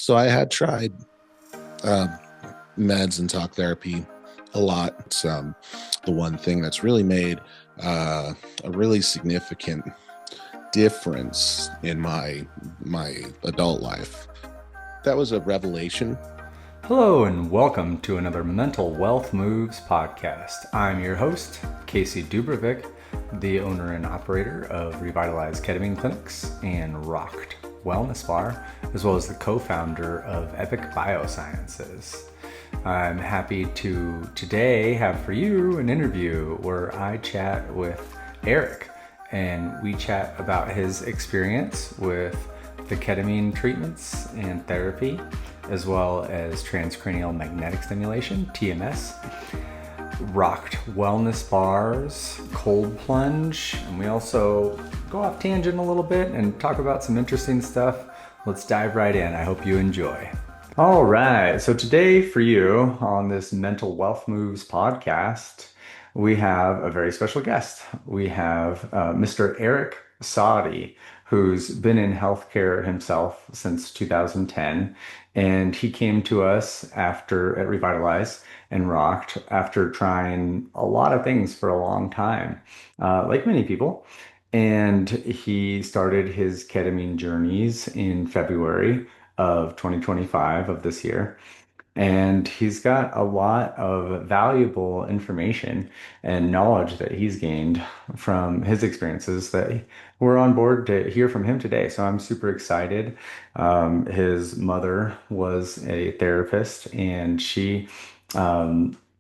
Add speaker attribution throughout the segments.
Speaker 1: So I had tried uh, meds and talk therapy a lot. It's the one thing that's really made a really significant difference in my adult life. That was a revelation.
Speaker 2: Hello and welcome to another Mental Wealth Moves podcast. I'm your host, Casey Dubrovic, the owner and operator of Revitalized Ketamine Clinics and Rocked Wellness Bar, as well as the co-founder of Epic Biosciences. I'm happy to today have for you an interview where I chat with Eric, and we chat about his experience with the ketamine treatments and therapy, as well as transcranial magnetic stimulation, TMS, rocked wellness bars, cold plunge, and we also go off tangent a little bit and talk about some interesting stuff. Let's dive right in. I hope you enjoy. All right, so today for you on this Mental Wealth Moves podcast, we have a very special guest. We have Mr. Eric Saadi, who's been in healthcare himself since 2010. And he came to us after at Revitalize and Rocked after trying a lot of things for a long time, like many people. And he started his ketamine journeys in February of 2025 of this year. And he's got a lot of valuable information and knowledge that he's gained from his experiences that we're on board to hear from him today. So I'm super excited. His mother was a therapist, and she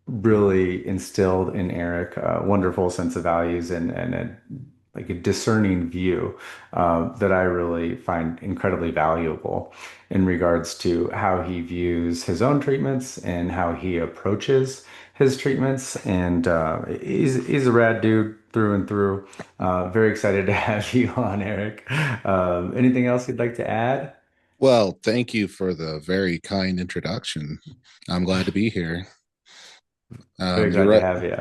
Speaker 2: really instilled in Eric a wonderful sense of values and like a discerning view that I really find incredibly valuable in regards to how he views his own treatments and how he approaches his treatments. And he's a rad dude through and through. Very excited to have you on, Eric. Anything else you'd like to add?
Speaker 1: Well, thank you for the very kind introduction. I'm glad to be here.
Speaker 2: Very
Speaker 1: You're
Speaker 2: glad to
Speaker 1: right.
Speaker 2: have you.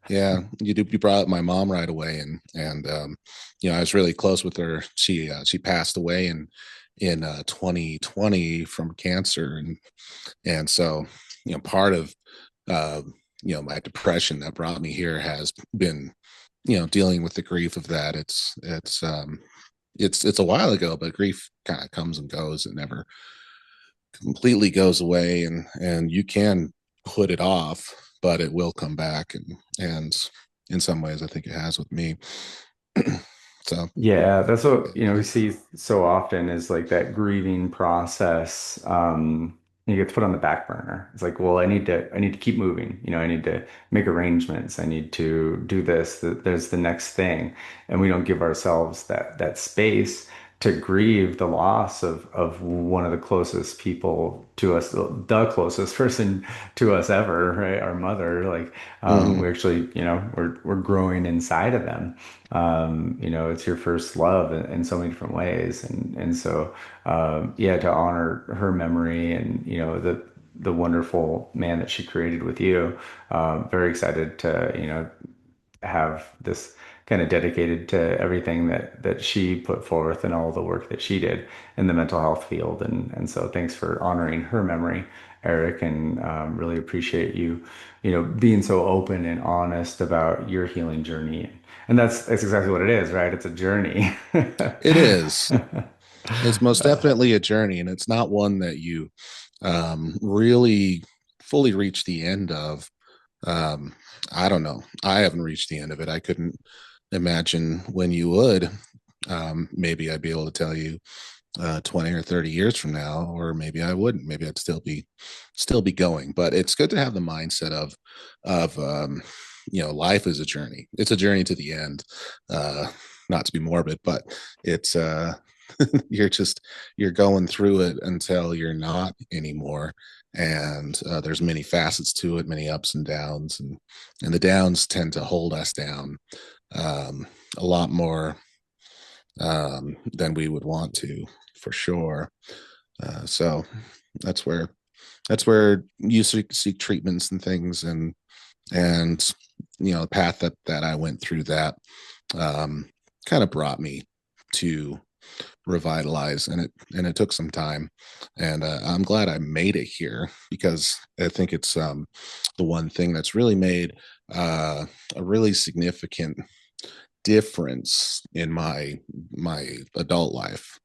Speaker 1: Yeah, you brought up my mom right away, and I was really close with her. She passed away in 2020 from cancer, and so part of uh, my depression that brought me here has been dealing with the grief of that. It's a while ago, but grief kind of comes and goes. It never completely goes away, and you can put it off, but it will come back, and in some ways I think it has with me. So
Speaker 2: Yeah, that's what, we see so often is like that grieving process. You get put on the back burner. It's like, well, I need to keep moving. I need to make arrangements. I need to do this. There's the next thing. And we don't give ourselves that space to grieve the loss of one of the closest people to us, the closest person to us ever, right? Our mother. Like,
Speaker 1: mhm.
Speaker 2: we actually, we're growing inside of them. It's your first love in so many different ways, and so yeah, to honor her memory and the wonderful man that she created with you. Very excited to have this kind of dedicated to everything that she put forth and all the work that she did in the mental health field, and so thanks for honoring her memory, Eric, and really appreciate you being so open and honest about your healing journey. And that's exactly what it is, right? It's a journey.
Speaker 1: It is. It's most definitely a journey, and it's not one that you really fully reach the end of. um, I don't know, I haven't reached the end of it. I couldn't imagine when you would. Maybe I'd be able to tell you 20 or 30 years from now, or maybe I wouldn't. Maybe I'd still be going. But it's good to have the mindset of life is a journey. It's a journey to the end. uh Not to be morbid, but it's you're just you're going through it until you're not anymore. And there's many facets to it, many ups and downs, and the downs tend to hold us down a lot more than we would want to, for sure. So that's where you seek treatments and things, and the path that I went through, that kind of brought me to revitalize, and it took some time, and I'm glad I made it here, because I think it's the one thing that's really made uh, a really significant difference in my adult life,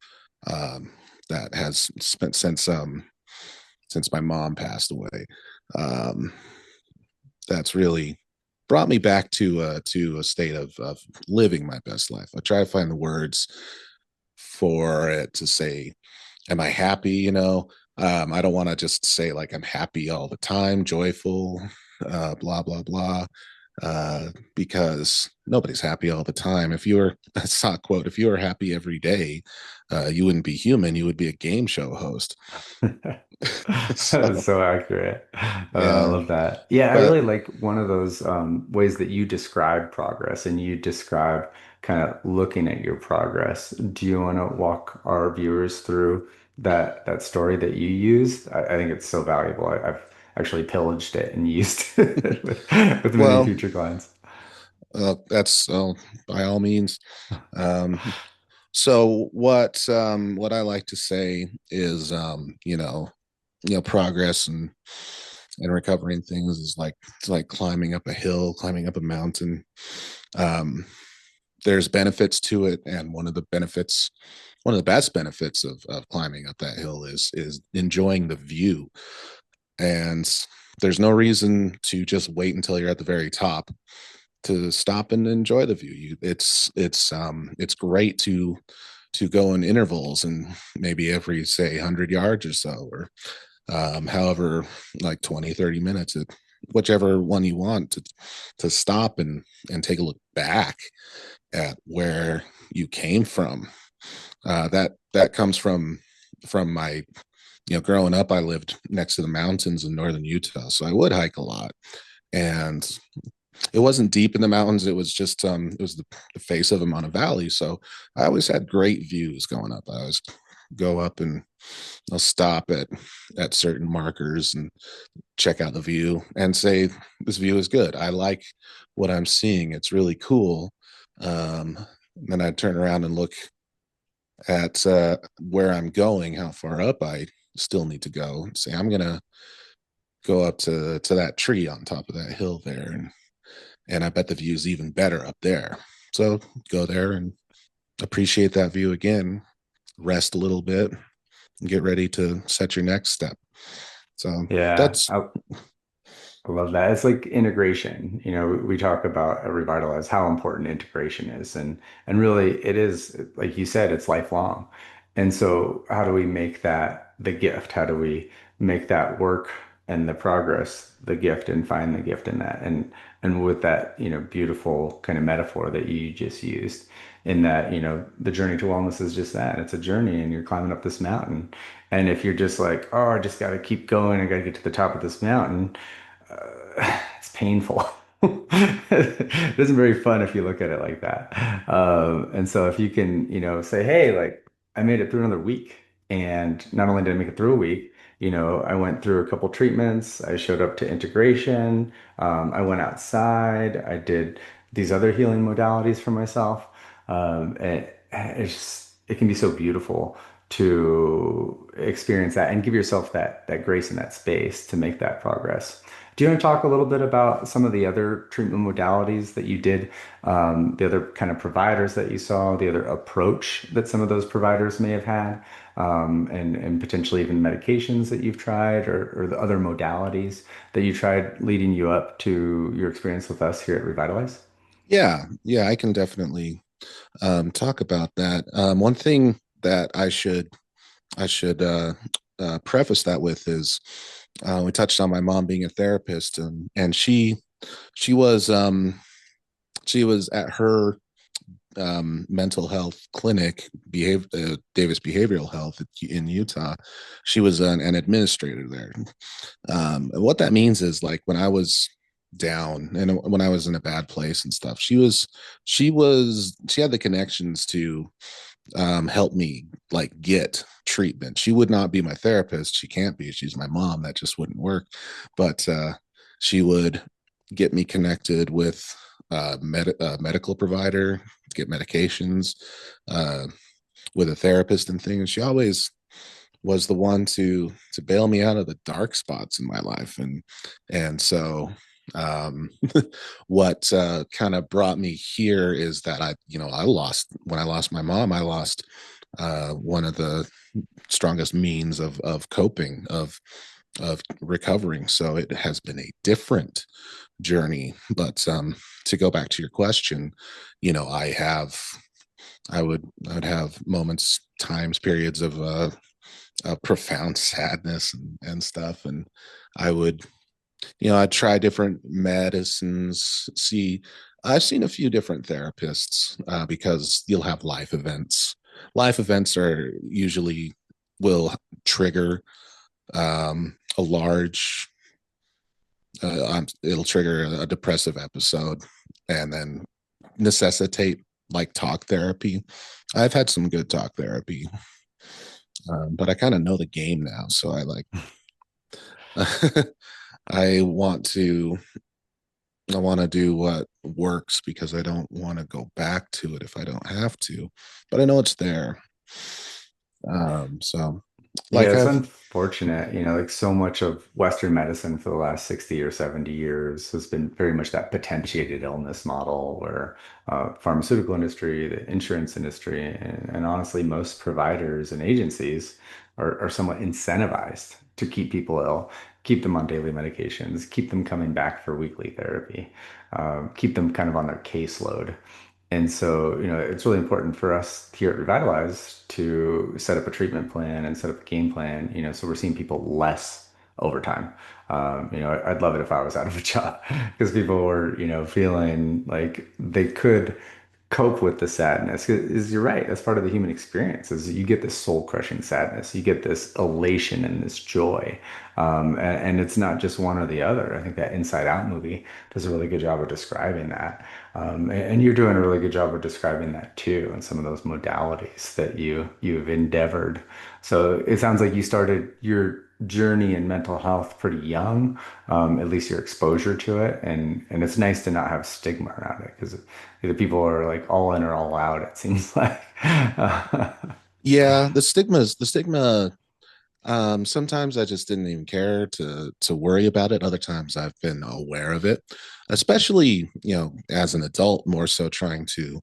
Speaker 1: um, that has spent since my mom passed away. Um, that's really brought me back to a state of living my best life. I try to find the words for it to say, am I happy? I don't want to just say like I'm happy all the time, joyful, blah blah blah, because nobody's happy all the time. If you were, I saw a quote, if you were happy every day, you wouldn't be human. You would be a game show host.
Speaker 2: That is
Speaker 1: So
Speaker 2: so accurate. I
Speaker 1: yeah,
Speaker 2: love that. Yeah, I
Speaker 1: but
Speaker 2: really like one of those ways that you describe progress and you describe kind of looking at your progress. Do you want to walk our viewers through that story that you used? I think it's so valuable. I've actually pillaged it and used it with many
Speaker 1: well,
Speaker 2: future clients.
Speaker 1: that's by all means. Um, so what I like to say is, progress and recovering things is like, it's like climbing up a hill, climbing up a mountain. Um, there's benefits to it, and one of the best benefits of climbing up that hill is enjoying the view. And there's no reason to just wait until you're at the very top to stop and enjoy the view. It's great to go in intervals, and maybe every, say, 100 yards or so, or however, like 20-30 minutes, whichever one you want, to stop and take a look back at where you came from. That comes from my, growing up, I lived next to the mountains in northern Utah, so I would hike a lot. And it wasn't deep in the mountains, it was just it was the face of them on a valley, so I always had great views going up. I always go up and I'll stop at certain markers and check out the view and say, this view is good, I like what I'm seeing, it's really cool. Then I turn around and look at where I'm going, how far up I still need to go, and say, I'm gonna go up to that tree on top of that hill there, and I bet the view is even better up there. So go there and appreciate that view again, rest a little bit, and get ready to set your next step. So
Speaker 2: Yeah,
Speaker 1: that's
Speaker 2: I love that. It's like integration. You know, we talk about at Revitalize how important integration is, and really it is, like you said, it's lifelong. And so how do we make that the gift? How do we make that work and the progress the gift and find the gift in that? And with that, beautiful kind of metaphor that you just used in that, the journey to wellness is just that. It's a journey and you're climbing up this mountain. And if you're just like, oh, I just got to keep going, I got to get to the top of this mountain, it's painful. It isn't very fun if you look at it like that. And so if you can, say, hey, like I made it through another week. And not only did I make it through a week, I went through a couple treatments. I showed up to integration. I went outside. I did these other healing modalities for myself. It can be so beautiful to experience that and give yourself that grace and that space to make that progress. Do you want to talk a little bit about some of the other treatment modalities that you did, the other kind of providers that you saw, the other approach that some of those providers may have had, and potentially even medications that you've tried or the other modalities that you tried leading you up to your experience with us here at Revitalize?
Speaker 1: yeah, I can definitely talk about that. One thing that I should preface that with is, we touched on my mom being a therapist, and she was at her mental health clinic, Davis Behavioral Health in Utah. She was an administrator there. And what that means is, like, when I was down and when I was in a bad place and stuff, she had the connections to help me, like, get treatment. She would not be my therapist. She can't be. She's my mom. That just wouldn't work. But she would get me connected with a medical provider to get medications. Uh, with a therapist and things, she always was the one to bail me out of the dark spots in my life. And so um what kind of brought me here is that I lost, when I lost my mom, I lost one of the strongest means of coping, of recovering. So it has been a different journey. But to go back to your question, I would have moments, times, periods of profound sadness and stuff. And I would, I'd try different medicines. I've seen a few different therapists because you'll have life events. Life events are usually will trigger a large, it'll trigger a depressive episode and then necessitate like talk therapy. I've had some good talk therapy, but I kind of know the game now. So I want to I want to do what works because I don't want to go back to it if I don't have to, but I know it's there. So
Speaker 2: Yeah,
Speaker 1: like
Speaker 2: it's
Speaker 1: I've
Speaker 2: unfortunate, like so much of Western medicine for the last 60 or 70 years has been very much that potentiated illness model where pharmaceutical industry, the insurance industry, and honestly, most providers and agencies are somewhat incentivized to keep people ill, keep them on daily medications, keep them coming back for weekly therapy, keep them kind of on their caseload. And so, it's really important for us here at Revitalize to set up a treatment plan and set up a game plan, so we're seeing people less over time. I'd love it if I was out of a job because people were, feeling like they could cope with the sadness. Is you're right. That's part of the human experience. Is you get this soul crushing sadness, you get this elation and this joy, and it's not just one or the other. I think that Inside Out movie does a really good job of describing that, and you're doing a really good job of describing that too, and some of those modalities that you've endeavored. So it sounds like you started your journey in mental health pretty young, at least your exposure to it, and it's nice to not have stigma around it because either people are like all in or all out, it seems like.
Speaker 1: Yeah, the stigma. Sometimes I just didn't even care to worry about it. Other times I've been aware of it, especially as an adult, more so trying to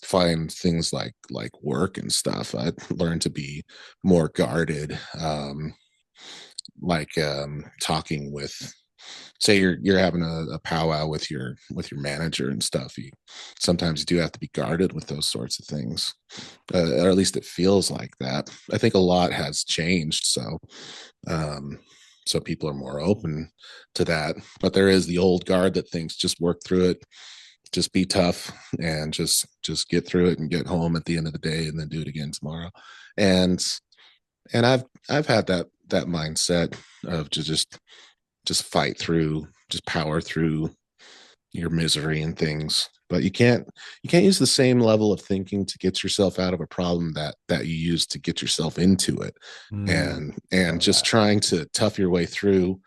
Speaker 1: find things like work and stuff. I learned to be more guarded. Talking with, say you're having a powwow with your manager and stuff. You sometimes do have to be guarded with those sorts of things, or at least it feels like that. I think a lot has changed, um, so people are more open to that. But there is the old guard that thinks just work through it, just be tough, and just get through it and get home at the end of the day, and then do it again tomorrow. And and I've had that mindset of to just fight through, just power through your misery and things. But you can't use the same level of thinking to get yourself out of a problem that you use to get yourself into it. And
Speaker 2: Love
Speaker 1: just
Speaker 2: that.
Speaker 1: trying to tough your way through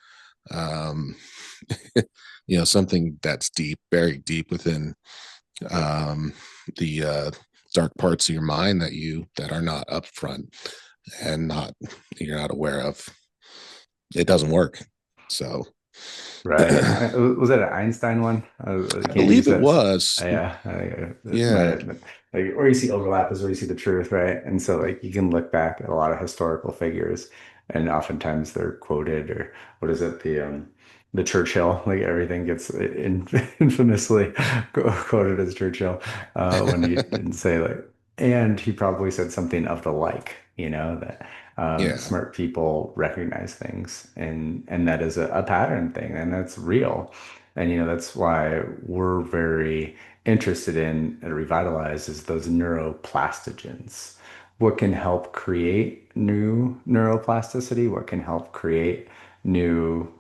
Speaker 1: um something that's deep, buried deep within the dark parts of your mind that are not upfront and not you're not aware of. It doesn't work. So
Speaker 2: Right. Was that an Einstein one?
Speaker 1: I
Speaker 2: Can't use
Speaker 1: believe it
Speaker 2: that.
Speaker 1: was.
Speaker 2: Yeah.
Speaker 1: Yeah.
Speaker 2: But like, where you see overlap is where you see the truth, right? And so, like, you can look back at a lot of historical figures, and oftentimes they're quoted, or what is it? The Churchill, like everything gets infamously quoted as Churchill, when he didn't say like, and he probably said something of the like, that
Speaker 1: Yeah.
Speaker 2: smart people recognize things, and that is a pattern thing, and that's real. And that's why we're very interested in at Revitalize is those neuroplastogens. What can help create new neuroplasticity? What can help create new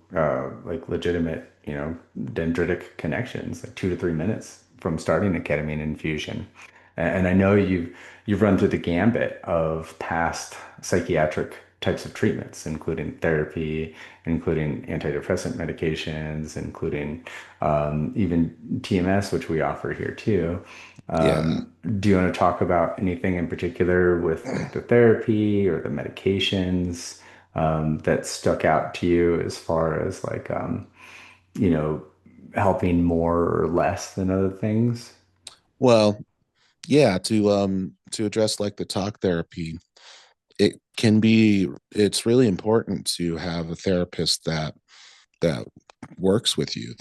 Speaker 2: like legitimate, dendritic connections, like 2 to 3 minutes from starting a ketamine infusion. And I know you've run through the gambit of past psychiatric types of treatments, including therapy, including antidepressant medications, including even TMS, which we offer here too.
Speaker 1: Yeah.
Speaker 2: Do you want to talk about anything in particular with like the therapy or the medications that stuck out to you as far as like you know, helping more or less than other things?
Speaker 1: Well, yeah, to address like the talk therapy, it's really important to have a therapist that works with you,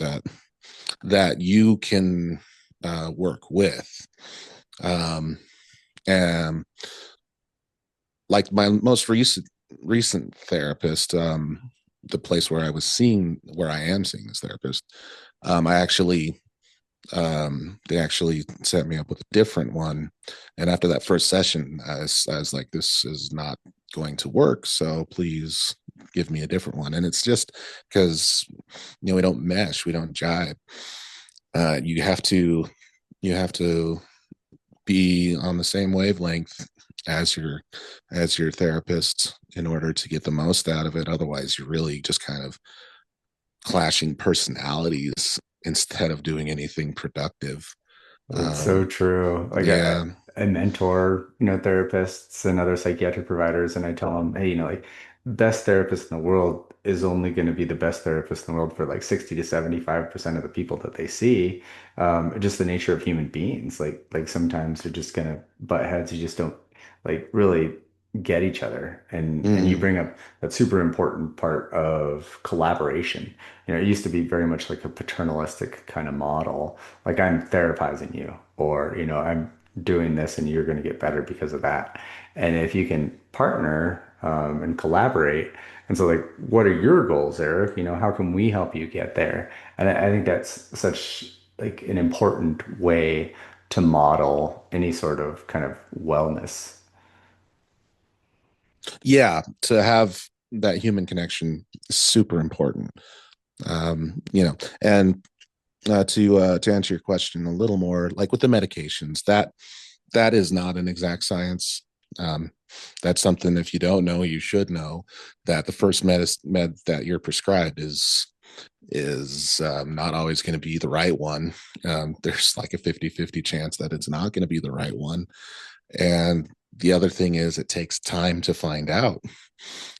Speaker 1: that you can work with. Um, and like my most recent therapist, the place where I am seeing this therapist, I actually they actually set me up with a different one. And after that first session, I was like, this is not going to work. So please give me a different one. And it's just because, we don't mesh, we don't jive. You have to, you have to be on the same wavelength as your therapist in order to get the most out of it. Otherwise, you're really just kind of clashing personalities instead of doing anything productive.
Speaker 2: It's so
Speaker 1: Um,
Speaker 2: true. Like
Speaker 1: yeah.
Speaker 2: I mentor, therapists and other psychiatric providers, and I tell them, hey, like best therapist in the world is only going to be the best therapist in the world for like 60 to 75% of the people that they see. Just the nature of human beings. Like sometimes they're just gonna butt heads. You just don't like really get each other. And you
Speaker 1: Mm,
Speaker 2: bring up that super important part of collaboration. It used to be very much like a paternalistic kind of model, like I'm therapizing you, or I'm doing this and you're going to get better because of that. And if you can partner and collaborate, and so like, what are your goals, Eric? How can we help you get there? And I think that's such like an important way to model any sort of kind of wellness.
Speaker 1: yeah, to have that human connection is super important. And to answer your question a little more, like with the medications, that is not an exact science. Um, that's something, if you don't know, you should know that the first med that you're prescribed is not always going to be the right one. There's like a 50-50 chance that it's not going to be the right one. And the other thing is it takes time to find out,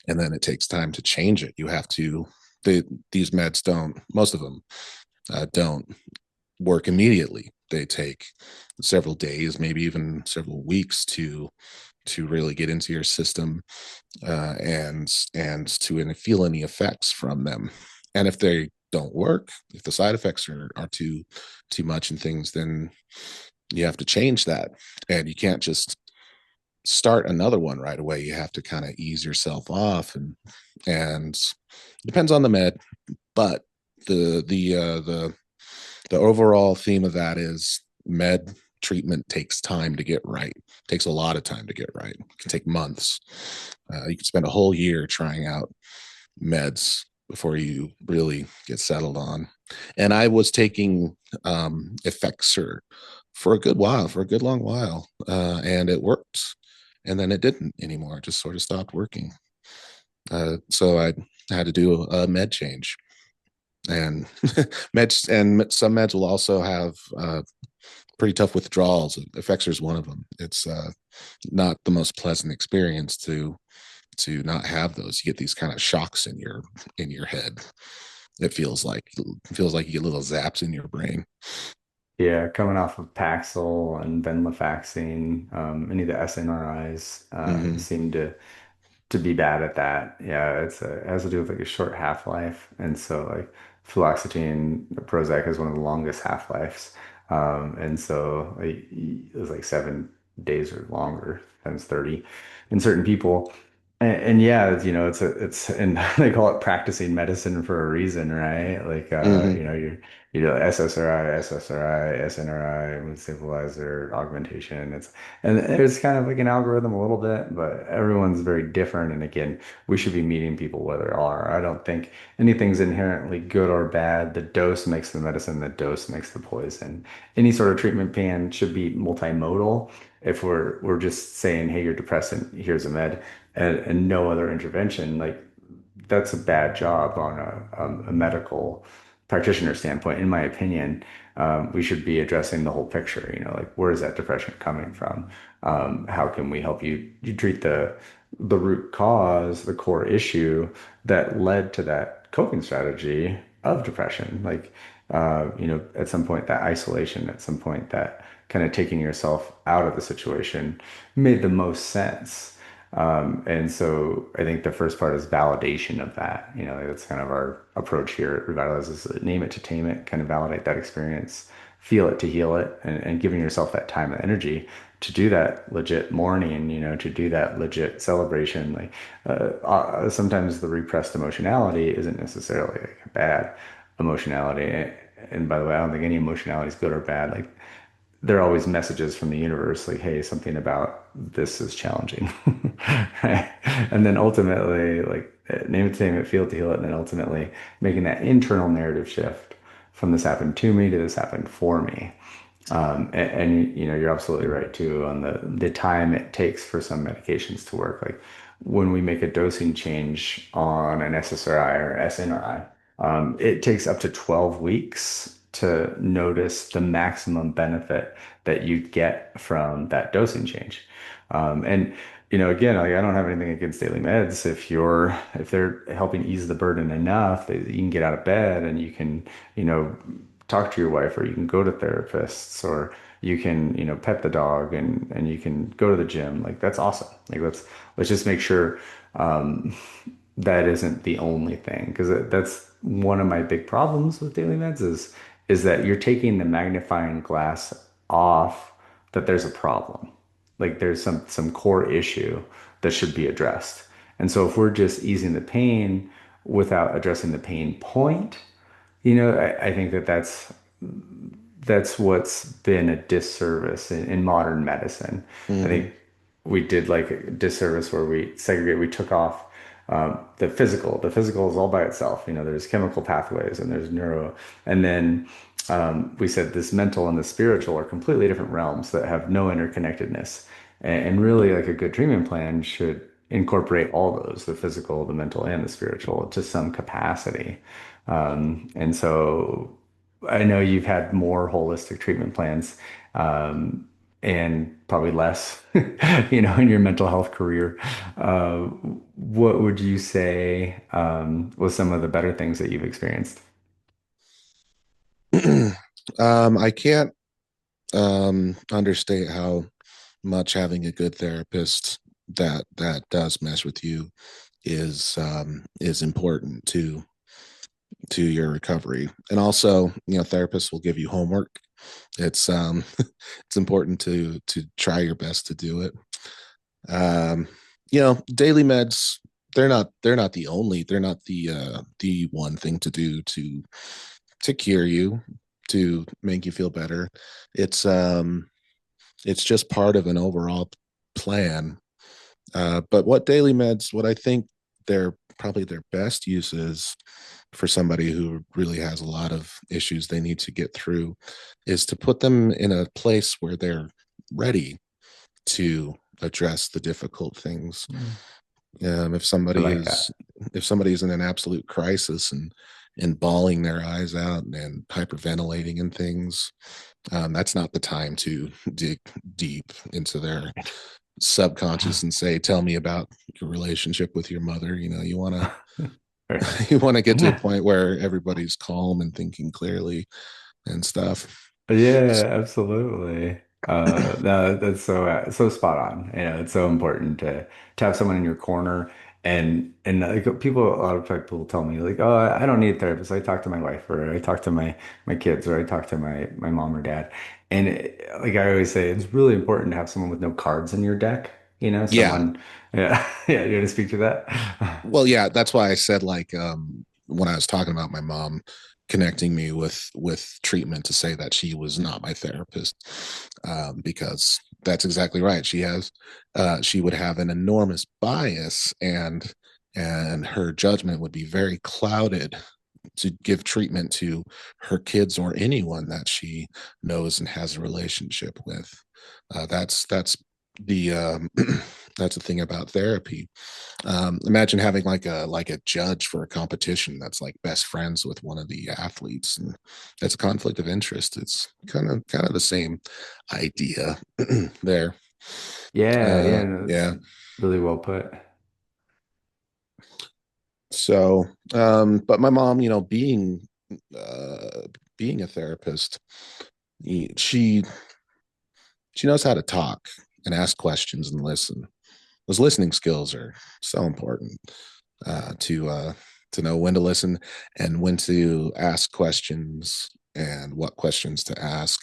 Speaker 1: and then it takes time to change it. You have to, these meds don't, most of them don't work immediately. They take several days, maybe even several weeks to really get into your system, and to feel any effects from them. And if they don't work, if the side effects are too much and things, then you have to change that. And you can't just start another one right away. You have to kind of ease yourself off, and it depends on the med, but the overall theme of that is med treatment takes time to get right. It takes a lot of time to get right. It can take months. You can spend a whole year trying out meds before you really get settled on. And I was taking Effexor for a good while, for a good long while, and it worked. And then it didn't anymore. It just sort of stopped working. So I had to do a med change. And meds, and some meds will also have pretty tough withdrawals. Effexor is one of them. It's not the most pleasant experience to not have those. You get these kind of shocks in your head. It feels like you get little zaps in your brain.
Speaker 2: Yeah, coming off of Paxil and venlafaxine, any of the SNRIs
Speaker 1: Mm-hmm.
Speaker 2: seem to be bad at that. Yeah, it has to do with like a short half-life. And so like fluoxetine, Prozac has one of the longest half-lives. And so like, it was like 7 days or longer, times 30 in certain people. And yeah, it's and they call it practicing medicine for a reason, right? Like
Speaker 1: Mm-hmm.
Speaker 2: SSRI, SSRI, SNRI, mood stabilizer, augmentation. And there's kind of like an algorithm a little bit, but everyone's very different. And again, we should be meeting people where they are. I don't think anything's inherently good or bad. The dose makes the medicine, the dose makes the poison. Any sort of treatment plan should be multimodal. If we're just saying, hey, you're depressed, here's a med, and no other intervention, like that's a bad job on a medical practitioner standpoint, in my opinion. We should be addressing the whole picture, like where is that depression coming from? How can we help you treat the root cause, the core issue that led to that coping strategy of depression? Like, at some point that isolation, at some point that kind of taking yourself out of the situation made the most sense. And so I think the first part is validation of that. Like that's kind of our approach here at Revitalize is name it to tame it, kind of validate that experience, feel it to heal it, and giving yourself that time and energy to do that legit mourning, to do that legit celebration. Like sometimes the repressed emotionality isn't necessarily like a bad emotionality. And by the way, I don't think any emotionality is good or bad. Like there are always messages from the universe like, hey, something about this is challenging. Right? And then ultimately, like name it, tame it, feel it to heal it, and then ultimately making that internal narrative shift from this happened to me to this happened for me. And you're absolutely right too on the time it takes for some medications to work. Like when we make a dosing change on an SSRI or SNRI, it takes up to 12 weeks to notice the maximum benefit that you get from that dosing change. And again, like, I don't have anything against daily meds. If they're helping ease the burden enough that you can get out of bed and you can, talk to your wife, or you can go to therapists, or you can, pet the dog, and you can go to the gym. Like that's awesome. Like let's just make sure that isn't the only thing, because that's one of my big problems with daily meds is that you're taking the magnifying glass off that there's a problem. Like there's some core issue that should be addressed. And so if we're just easing the pain without addressing the pain point, I think that's what's been a disservice in modern medicine. I
Speaker 1: Hmm.
Speaker 2: think we did like a disservice where we took off the physical. The physical is all by itself. There's chemical pathways and there's neuro, and then we said this mental and the spiritual are completely different realms that have no interconnectedness. And really, like a good treatment plan should incorporate all those, the physical, the mental, and the spiritual to some capacity. And so I know you've had more holistic treatment plans, and probably less, in your mental health career. What would you say, was some of the better things that you've experienced?
Speaker 1: I can't understate how much having a good therapist that does mess with you is important to your recovery. And also, therapists will give you homework. It's it's important to try your best to do it. um Daily meds, they're not the one thing to do to cure you, to make you feel better. It's um it's just part of an overall plan. But what I think they're probably their best uses for somebody who really has a lot of issues they need to get through is to put them in a place where they're ready to address the difficult things.
Speaker 2: Mm.
Speaker 1: If
Speaker 2: I
Speaker 1: somebody
Speaker 2: like
Speaker 1: is
Speaker 2: that.
Speaker 1: if somebody is in an absolute crisis and bawling their eyes out and hyperventilating and things, that's not the time to dig deep into their subconscious and say, "Tell me about your relationship with your mother." You want to
Speaker 2: Right.
Speaker 1: you want to get to a point where everybody's calm and thinking clearly and stuff.
Speaker 2: Yeah, absolutely. No, that's so spot on. It's so important to have someone in your corner, and like people, a lot of people tell me like, oh, I don't need a therapist. I talk to my wife, or I talk to my kids, or I talk to my mom or dad. And like I always say, it's really important to have someone with no cards in your deck.
Speaker 1: Yeah.
Speaker 2: Someone, yeah, yeah. You want to speak to that?
Speaker 1: Well, yeah, that's why I said, like, when I was talking about my mom connecting me with treatment, to say that she was not my therapist, because that's exactly right. She would have an enormous bias, and her judgment would be very clouded to give treatment to her kids or anyone that she knows and has a relationship with. That's the That's the thing about therapy. Imagine having like a judge for a competition that's like best friends with one of the athletes, and that's a conflict of interest. It's kind of the same idea there.
Speaker 2: Yeah, yeah, no, that's
Speaker 1: Yeah.
Speaker 2: really well put.
Speaker 1: So, but my mom, uh, being a therapist, she she knows how to talk and ask questions and listen. Those listening skills are so important uh, to uh, to know when to listen and when to ask questions and what questions to ask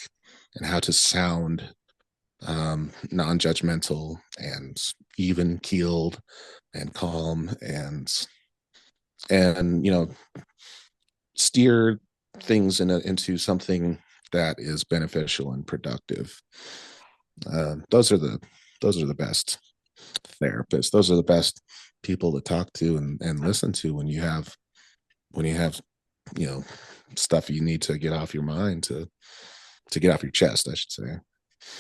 Speaker 1: and how to sound non-judgmental and even keeled and calm and steer things into something that is beneficial and productive. Those are the best therapists. Those are the best people to talk to and listen to when you have you know stuff you need to get off your mind to get off your chest, I should say.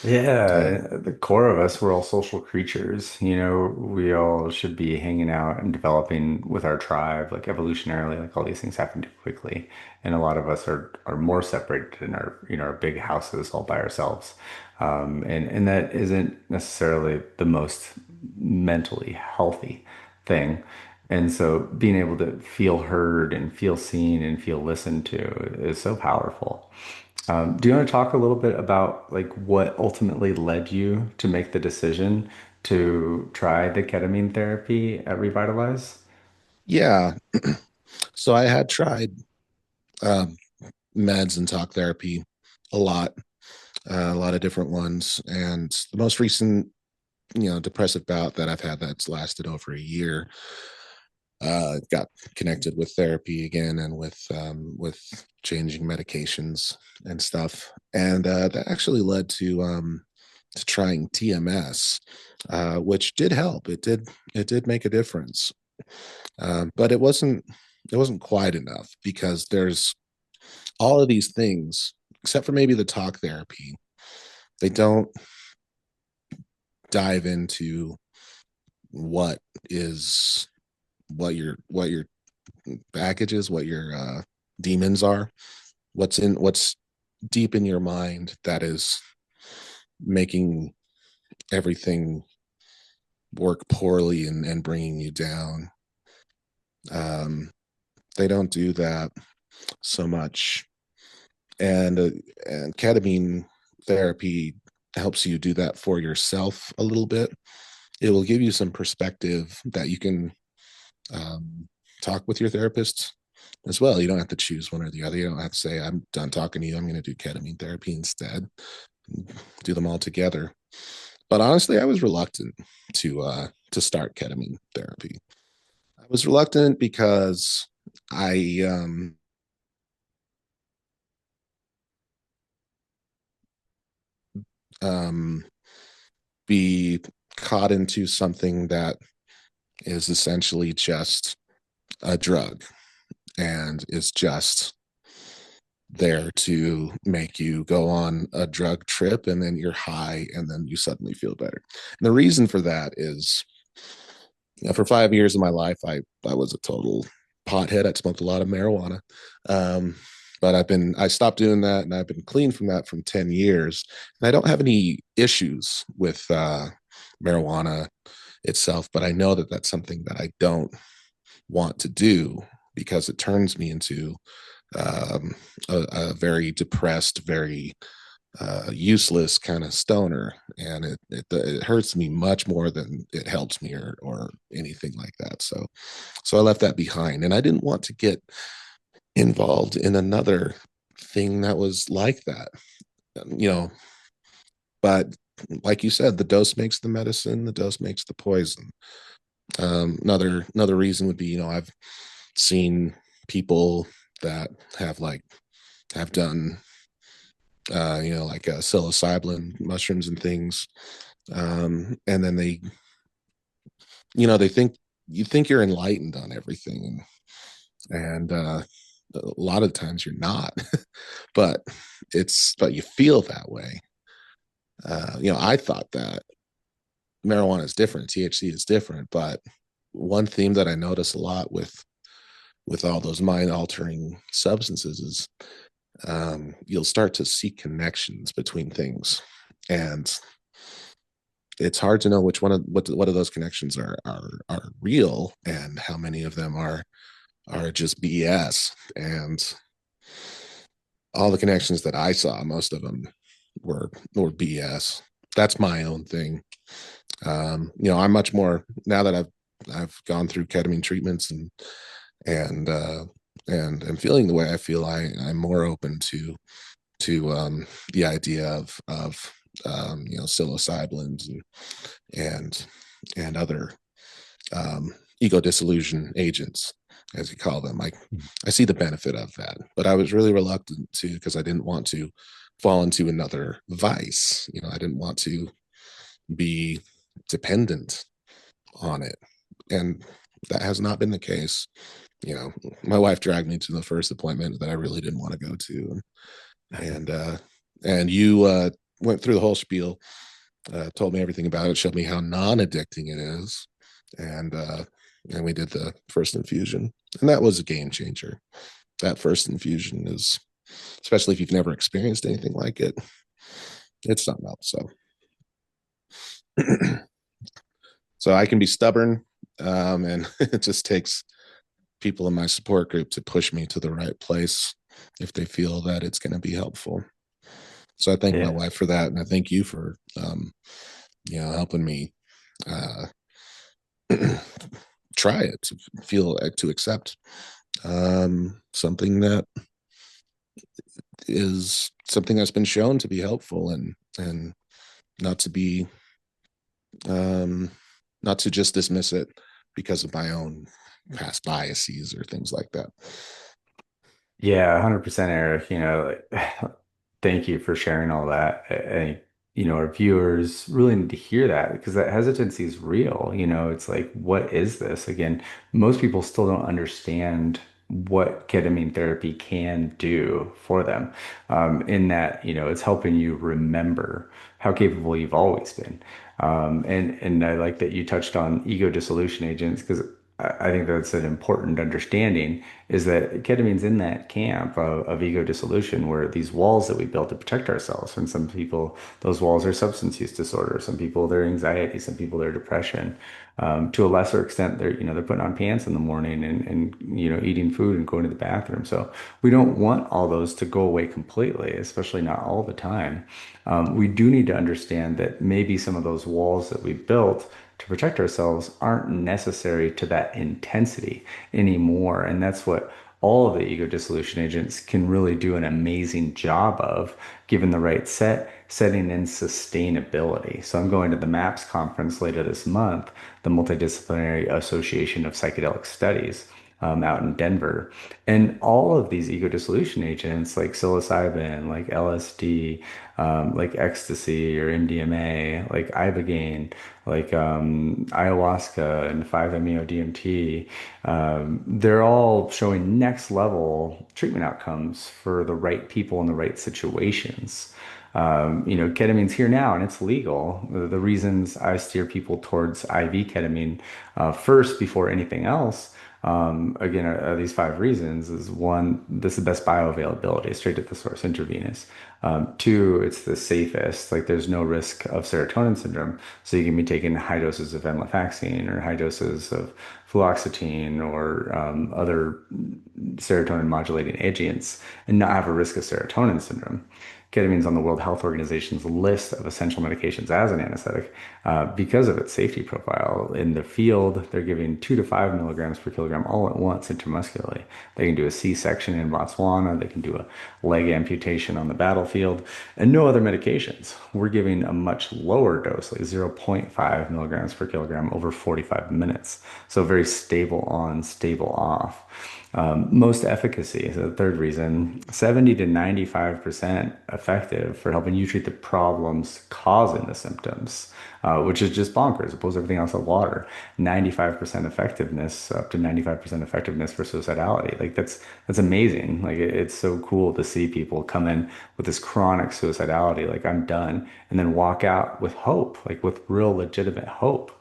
Speaker 2: Yeah,
Speaker 1: Um,
Speaker 2: at the core of us, we're all social creatures. We all should be hanging out and developing with our tribe, like evolutionarily, like all these things happen too quickly. And a lot of us are more separated in our big houses all by ourselves. And that isn't necessarily the most mentally healthy thing. And so being able to feel heard and feel seen and feel listened to is so powerful. Do you want to talk a little bit about like what ultimately led you to make the decision to try the ketamine therapy at Revitalize?
Speaker 1: yeah, so I had tried um, meds and talk therapy a lot, a lot of different ones, and the most recent depressive bout that I've had that's lasted over a year got connected with therapy again and with changing medications and stuff, and that actually led to trying TMS, which did help. It did make a difference, but it wasn't quite enough because there's all of these things, except for maybe the talk therapy. They don't dive into what is what your baggage is, what your demons are, what's deep in your mind that is making everything work poorly and bringing you down. Um, they don't do that so much, and uh, and ketamine therapy helps you do that for yourself a little bit. It will give you some perspective that you can um, talk with your therapist as well. You don't have to choose one or the other. You don't have to say, I'm done talking to you, I'm going to do ketamine therapy instead. Do them all together. But honestly, I was reluctant to start ketamine therapy. I was reluctant because I um, be caught into something that is essentially just a drug and is just there to make you go on a drug trip and then you're high and then you suddenly feel better. And the reason for that is, for 5 years of my life, I was a total pothead. I'd smoked a lot of marijuana. Um, but I stopped doing that and I've been clean from that from 10 years. And I don't have any issues with marijuana itself, but I know that that's something that I don't want to do because it turns me into um, a very depressed, very useless kind of stoner, and it hurts me much more than it helps me or anything like that. So I left that behind, and I didn't want to get involved in another thing that was like that, you know. But like you said, the dose makes the medicine, the dose makes the poison. Another reason would be, I've seen people that have have done like psilocybin mushrooms and things, and then they think you think you're enlightened on everything, and a lot of times you're not, but but you feel that way. I thought that, marijuana is different, THC is different, but one theme that I notice a lot with all those mind altering substances is you'll start to see connections between things, and it's hard to know which one of what of those connections are real and how many of them are just BS. And all the connections that I saw, most of them were BS. That's my own thing. I'm much more now that I've gone through ketamine treatments and and feeling the way I feel. I'm more open to the idea of psilocybins and and other ego dissolution agents, as you call them. I see the benefit of that, but I was really reluctant to, because I didn't want to fall into another vice. I didn't want to be dependent on it, and that has not been the case. My wife dragged me to the first appointment that I really didn't want to go to, and you went through the whole spiel, told me everything about it, showed me how non-addicting it is, and we did the first infusion, and that was a game changer. That first infusion is, especially if you've never experienced anything like it, it's something else. So I can be stubborn, and it just takes people in my support group to push me to the right place if they feel that it's going to be helpful. So I thank my
Speaker 2: Yeah.
Speaker 1: wife for that, and I thank you for helping me uh, try it, to feel, to accept something that is something that's been shown to be helpful, and not to be not to just dismiss it because of my own past biases or things like that.
Speaker 2: Yeah, 100% Eric. Thank you for sharing all that. Our viewers really need to hear that because that hesitancy is real. It's like, what is this? Again, most people still don't understand what ketamine therapy can do for them. In that, it's helping you remember how capable you've always been. And I like that you touched on ego dissolution agents because I think that's an important understanding is that ketamine's in that camp of ego dissolution where these walls that we build to protect ourselves. And some people, those walls are substance use disorder. Some people, they're anxiety. Some people, they're depression. To a lesser extent, they're putting on pants in the morning and eating food and going to the bathroom. So we don't want all those to go away completely, especially not all the time. We do need to understand that maybe some of those walls that we built to protect ourselves aren't necessary to that intensity anymore. And that's what all of the ego dissolution agents can really do an amazing job of, given the right setting and sustainability. So I'm going to the MAPS conference later this month, the Multidisciplinary Association of Psychedelic Studies. Out in Denver. And all of these ego dissolution agents, like psilocybin, like LSD, like ecstasy or MDMA, like ibogaine, like ayahuasca and 5-MeO-DMT, they're all showing next level treatment outcomes for the right people in the right situations. Ketamine's here now and it's legal. The reasons I steer people towards IV ketamine first before anything else, again, these five reasons is one, this is the best bioavailability, straight at the source, intravenous. Two, it's the safest, like there's no risk of serotonin syndrome. So you can be taking high doses of venlafaxine or high doses of fluoxetine or other serotonin modulating agents and not have a risk of serotonin syndrome. Ketamine's on the World Health Organization's list of essential medications as an anesthetic because of its safety profile. In the field, they're giving 2 to 5 milligrams per kilogram all at once intramuscularly. They can do a C-section in Botswana. They can do a leg amputation on the battlefield, and no other medications. We're giving a much lower dose, like 0.5 milligrams per kilogram over 45 minutes. So very stable on, stable off. Most efficacy, so the third reason, 70 to 95% effective for helping you treat the problems causing the symptoms, which is just bonkers. It pulls everything else out of water. 95% effectiveness, up to 95% effectiveness for suicidality. Like that's amazing. Like it's so cool to see people come in with this chronic suicidality, like I'm done, and then walk out with hope, like with real legitimate hope.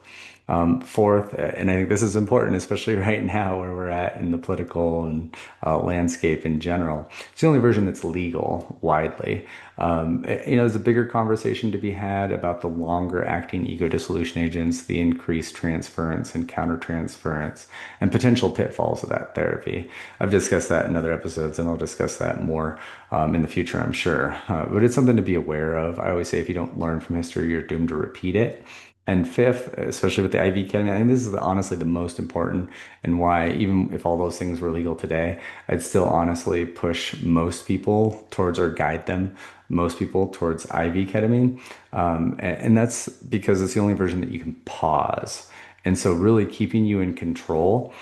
Speaker 2: Fourth, and I think this is important, especially right now where we're at in the political and landscape in general. It's the only version that's legal widely. There's a bigger conversation to be had about the longer acting ego dissolution agents, the increased transference and countertransference, and potential pitfalls of that therapy. I've discussed that in other episodes, and I'll discuss that more in the future, I'm sure. But it's something to be aware of. I always say if you don't learn from history, you're doomed to repeat it. And fifth, especially with the IV ketamine, I think this is honestly the most important, and why, even if all those things were legal today, I'd still honestly push most people towards, or guide them, most people towards IV ketamine. And that's because it's the only version that you can pause. And so, really keeping you in control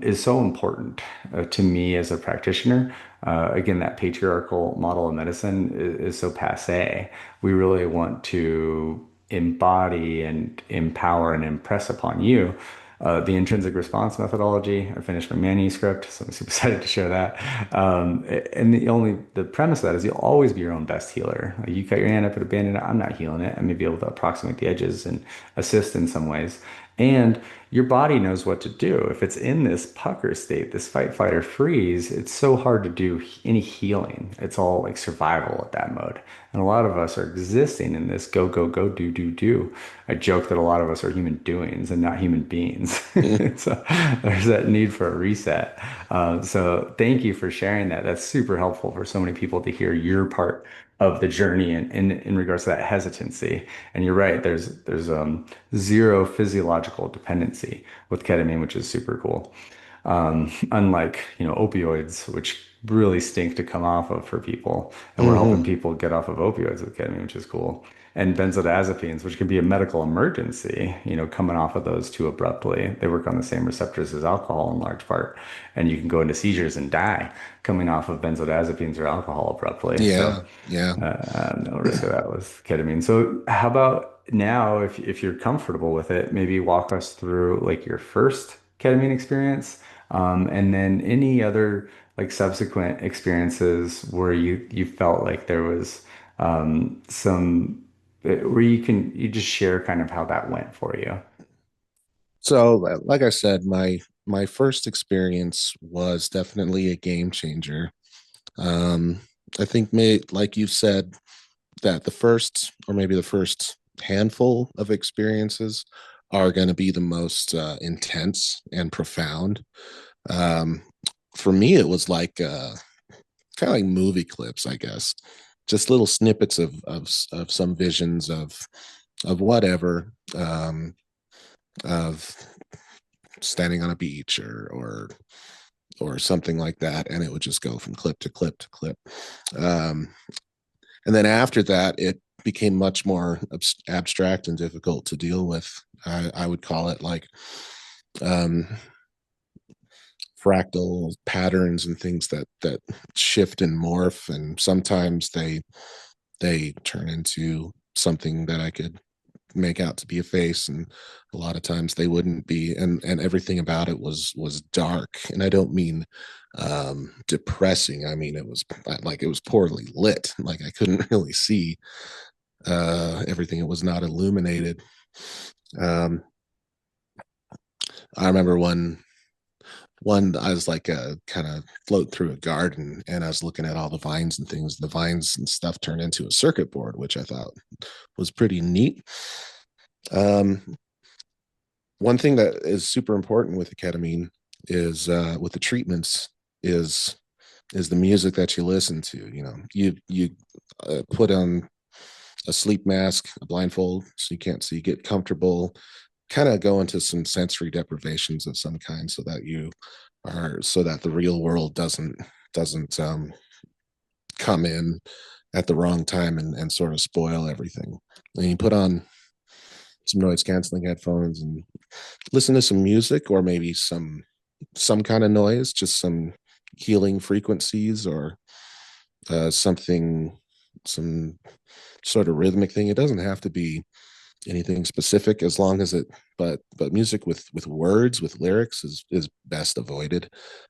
Speaker 2: is so important to me as a practitioner. Again, that patriarchal model of medicine is so passe. We really want to embody and empower and impress upon you the intrinsic response methodology. I finished my manuscript, so I'm super excited to share that. And the premise of that is you'll always be your own best healer. Like you cut your hand, I put a band-aid, I'm not healing it. I may be able to approximate the edges and assist in some ways. And your body knows what to do. If it's in this pucker state, this fight, flight, or freeze, it's so hard to do any healing. It's all like survival at that mode. And a lot of us are existing in this go, go, go, do, do, do. I joke that a lot of us are human doings and not human beings. So there's that need for a reset. So thank you for sharing that. That's super helpful for so many people to hear your part of the journey and in regards to that hesitancy. And you're right, there's zero physiological dependency with ketamine, which is super cool. Unlike, opioids, which really stink to come off of for people. And we're helping
Speaker 1: Hmm.
Speaker 2: people get off of opioids with ketamine, which is cool. And benzodiazepines, which can be a medical emergency, coming off of those too abruptly. They work on the same receptors as alcohol in large part. And you can go into seizures and die coming off of benzodiazepines or alcohol abruptly. So
Speaker 1: Yeah, yeah.
Speaker 2: no risk of that with ketamine. So how about now, if you're comfortable with it, maybe walk us through like your first ketamine experience, and then any other like subsequent experiences where you felt like there was some where you just share kind of how that went for you.
Speaker 1: So, like I said, my first experience was definitely a game changer. Um, I think, like you said, that the first, or maybe the first handful of experiences are going to be the most intense and profound. Um, for me, it was like kind of like movie clips, I guess, just little snippets of some visions of whatever, of standing on a beach or something like that, and it would just go from clip to clip to clip. Um, and then after that, it became much more abstract and difficult to deal with. I would call it like um, fractal patterns and things that shift and morph, and sometimes they turn into something that I could make out to be a face, and a lot of times they wouldn't be, and everything about it was dark. And I don't mean depressing. I mean, it was like it was poorly lit, like I couldn't really see everything. It was not illuminated. um I remember one I was like kind of float through a garden, and I was looking at all the vines and things. The vines and stuff turned into a circuit board, which I thought was pretty neat. um One thing that is super important with the ketamine is with the treatments is is the music that you listen to. You put on a sleep mask, a blindfold, so you can't see, get comfortable, kind of go into some sensory deprivations of some kind, so that the real world doesn't come in at the wrong time and sort of spoil everything. And you put on some noise canceling headphones and listen to some music, or maybe some some kind of noise, just some healing frequencies or something, some sort of rhythmic thing. It doesn't have to be anything specific as long as it, but music with words, with lyrics is best avoided,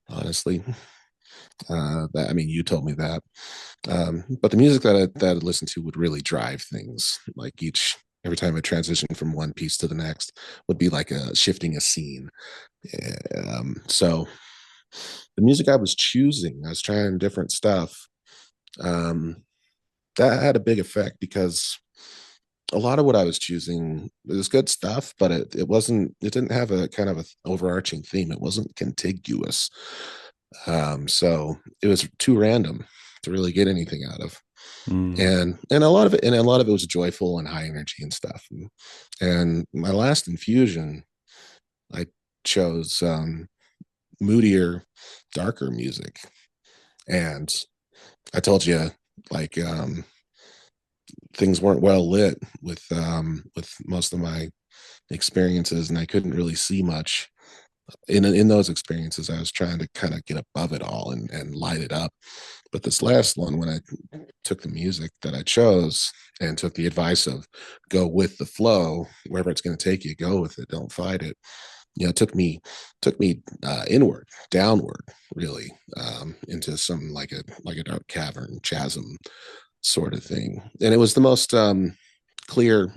Speaker 1: honestly. That, I mean, you told me that. But the music that I listened to would really drive things. Like every time I transition from one piece to the next would be like a shifting a scene. So the music I was choosing, I was trying different stuff. Um, that had a big effect because a lot of what I was choosing was good stuff, but it wasn't. It didn't have a kind of a overarching theme. It wasn't contiguous. So it was too random to really get anything out of.
Speaker 2: Mm.
Speaker 1: And a lot of it was joyful and high energy and stuff. And my last infusion, I chose moodier, darker music. And I told you, like, things weren't well lit with most of my experiences, and I couldn't really see much in those experiences. I was trying to kind of get above it all and light it up. But this last one, when I took the music that I chose and took the advice of go with the flow, wherever it's going to take you, go with it, don't fight it. You know, it took me inward, downward, really, into some like a dark cavern, chasm sort of thing. And it was the most clear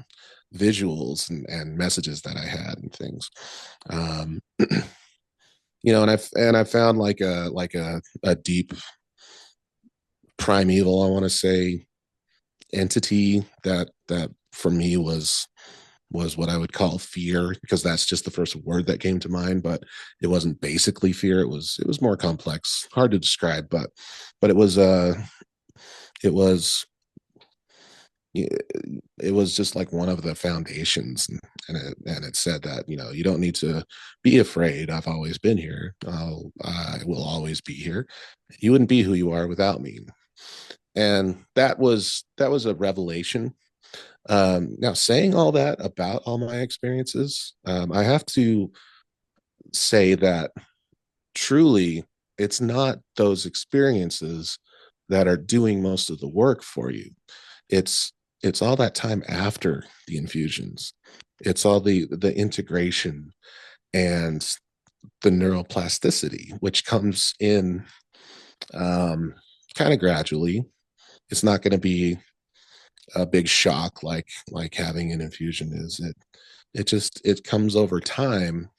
Speaker 1: visuals and messages that I had and things. Um, and I found like a deep primeval, I want to say, entity that for me was what I would call fear, because that's just the first word that came to mind. But it wasn't basically fear. It was more complex, hard to describe. But it was it was just like one of the foundations, and it said that, you don't need to be afraid. I've always been here. I will always be here. You wouldn't be who you are without me. And that was a revelation. Now, saying all that about all my experiences, I have to say that truly it's not those experiences that are doing most of the work for you. It's it's all that time after the infusions. It's all the integration and the neuroplasticity, which comes in, um, kind of gradually. It's not going to be a big shock like having an infusion is. It comes over time.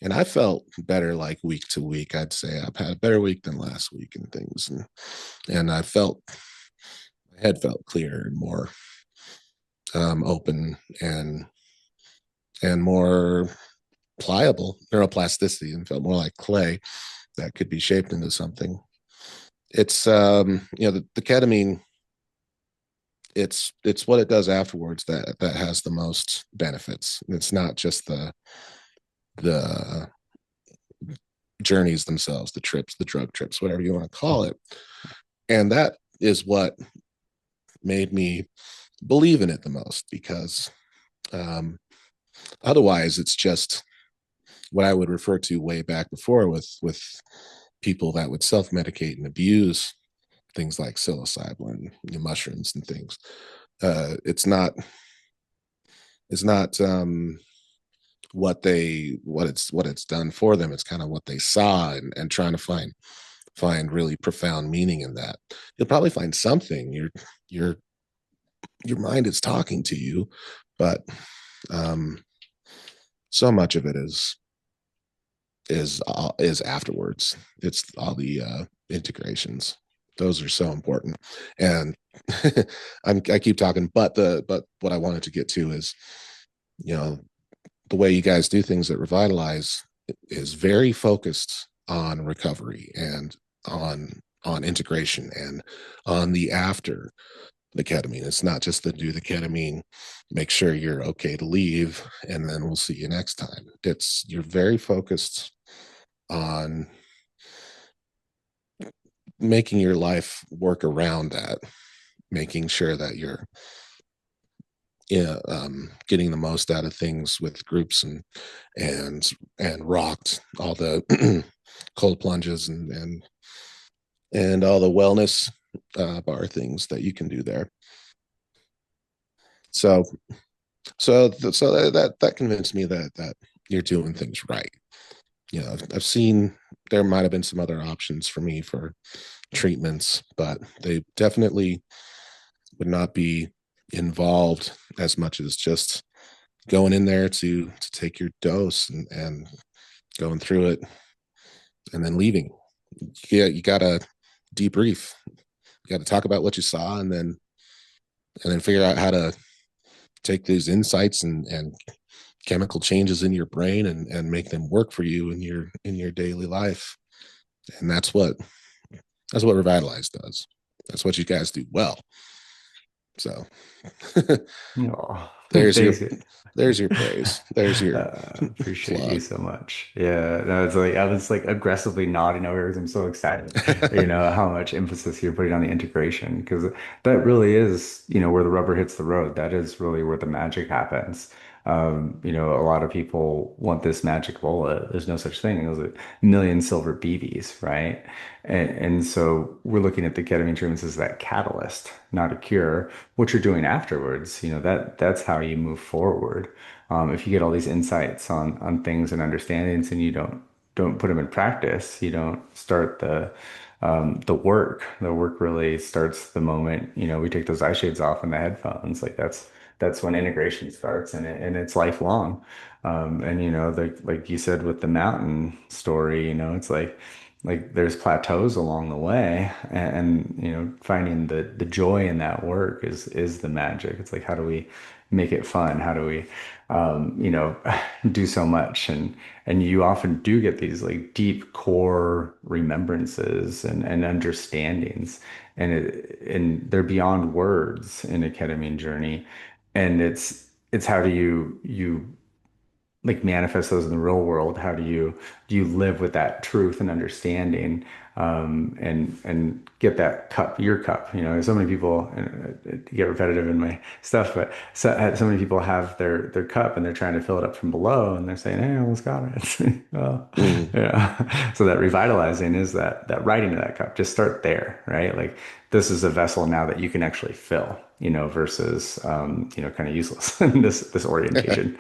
Speaker 1: And I felt better like week to week. I'd say I've had a better week than last week and things. And I felt my head felt clearer and more open and more pliable, neuroplasticity, and felt more like clay that could be shaped into something. It's the ketamine. It's what it does afterwards that has the most benefits. It's not just the journeys themselves, the trips, the drug trips, whatever you want to call it. And that is what made me believe in it the most, because um, otherwise it's just what I would refer to way back before with people that would self-medicate and abuse things like psilocybin and mushrooms and things. It's not what it's done for them. It's kind of what they saw, and trying to find really profound meaning in that. You'll probably find something. Your your mind is talking to you, but um, so much of it is afterwards. It's all the integrations. Those are so important. And I keep talking, but what I wanted to get to is, you know the way you guys do things at Revitalize is very focused on recovery and on integration and on the after the ketamine. It's not just to do the ketamine, make sure you're okay to leave, and then we'll see you next time. You're very focused on making your life work around that, making sure that yeah, getting the most out of things with groups, and rocked all the cold plunges and all the wellness bar things that you can do there. So so that convinced me that you're doing things right. I've seen there might have been some other options for me for treatments, but they definitely would not be involved as much as just going in there to take your dose and going through it and then leaving. Yeah, you gotta debrief. You got to talk about what you saw, and then figure out how to take these insights and chemical changes in your brain and make them work for you in your daily life. And that's what Revitalize does. That's what you guys do well. So
Speaker 2: Oh,
Speaker 1: there's your
Speaker 2: thanks.
Speaker 1: there's your praise. There's your
Speaker 2: Appreciate you
Speaker 1: plug.
Speaker 2: so much. Yeah, no, it's like I was like aggressively nodding over because I'm so excited, you know, how much emphasis you're putting on the integration because that really is, you know, where the rubber hits the road. That is really where the magic happens. You know, a lot of people want this magic bullet. There's no such thing. There's a million silver BBs, right? And so we're looking at the ketamine treatments as that catalyst, not a cure. What you're doing afterwards, you know, that's how you move forward. If you get all these insights on things and understandings, and you don't put them in practice, you don't start the work. The work really starts the moment, you know, we take those eye shades off and the headphones. Like that's when integration starts, and it's lifelong. And you know, like you said with the mountain story, you know, it's like there's plateaus along the way, and you know, finding the joy in that work is the magic. It's like, how do we make it fun? How do we you know, do so much? And you often do get these like deep core remembrances and understandings, and they're beyond words in a ketamine journey. And it's how do you like manifest those in the real world? How do you live with that truth and understanding, and get that cup, your cup? You know, so many people, to get repetitive in my stuff, but so many people have their cup and they're trying to fill it up from below, and they're saying, "Hey, I almost got it." Well,
Speaker 1: Mm.
Speaker 2: yeah. So that revitalizing is that writing to that cup. Just start there, right? Like this is a vessel now that you can actually fill, you know, versus you know, kind of useless in this orientation.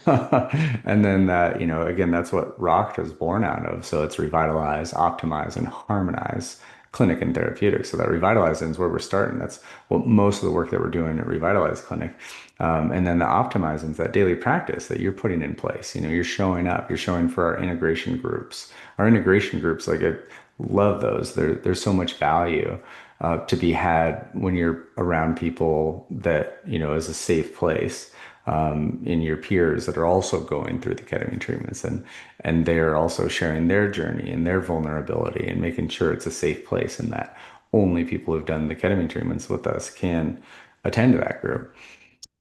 Speaker 2: And then that, you know, again, that's what Rocked was born out of. So it's revitalize, optimize, and harmonize clinic and therapeutics. So that revitalizing is where we're starting. That's what most of the work that we're doing at Revitalize Clinic. And then the optimizing is that daily practice that you're putting in place. You know, you're showing up, you're showing for our integration groups. Our integration groups, like I love those. There's so much value to be had when you're around people that, you know, is a safe place, in your peers that are also going through the ketamine treatments, and they're also sharing their journey and their vulnerability and making sure it's a safe place, and that only people who've done the ketamine treatments with us can attend to that group.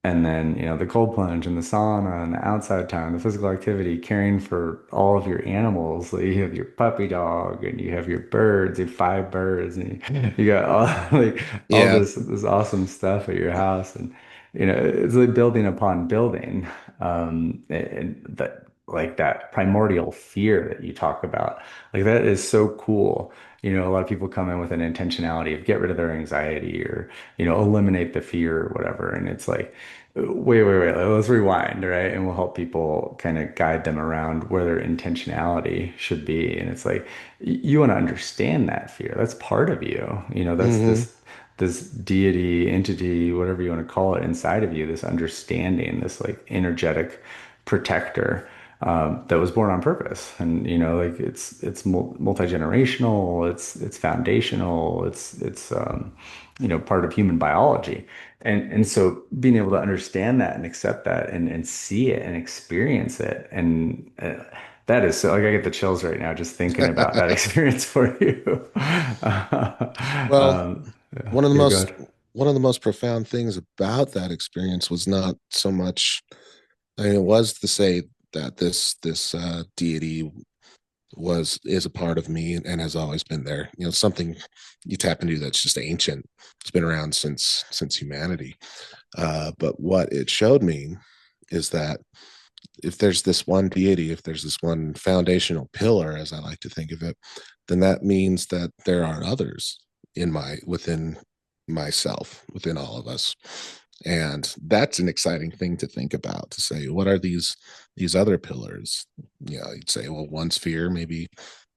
Speaker 2: And then, you know, the cold plunge and the sauna and the outside time, the physical activity, caring for all of your animals. Like you have your puppy dog and you have your birds, you have 5 birds, and you got all like all
Speaker 1: Yeah.
Speaker 2: this awesome stuff at your house. And you know, it's like building upon building. And that like that primordial fear that you talk about, like that is so cool. You know, a lot of people come in with an intentionality of get rid of their anxiety or, you know, eliminate the fear or whatever. And it's like, wait, let's rewind, right? And we'll help people kind of guide them around where their intentionality should be. And it's like, you want to understand that fear. That's part of you. You know, that's
Speaker 1: Hmm.
Speaker 2: this deity, entity, whatever you want to call it, inside of you, this understanding, this like energetic protector, that was born on purpose. And you know, like it's multi-generational, it's foundational, it's you know, part of human biology. And so being able to understand that and accept that and see it and experience it, and that is so, like, I get the chills right now just thinking about that experience for you.
Speaker 1: Well,
Speaker 2: um, yeah,
Speaker 1: one of the
Speaker 2: you're
Speaker 1: most
Speaker 2: good.
Speaker 1: one of the most profound things about that experience was not so much. I mean, it was to say that this deity is a part of me and has always been there. Something you tap into that's just ancient. It's been around since humanity. But what it showed me is that if there's this one deity, if there's this one foundational pillar, as I like to think of it, then that means that there are others within myself, within all of us. And that's an exciting thing to think about, to say, what are these other pillars? You'd say, well, one's fear, maybe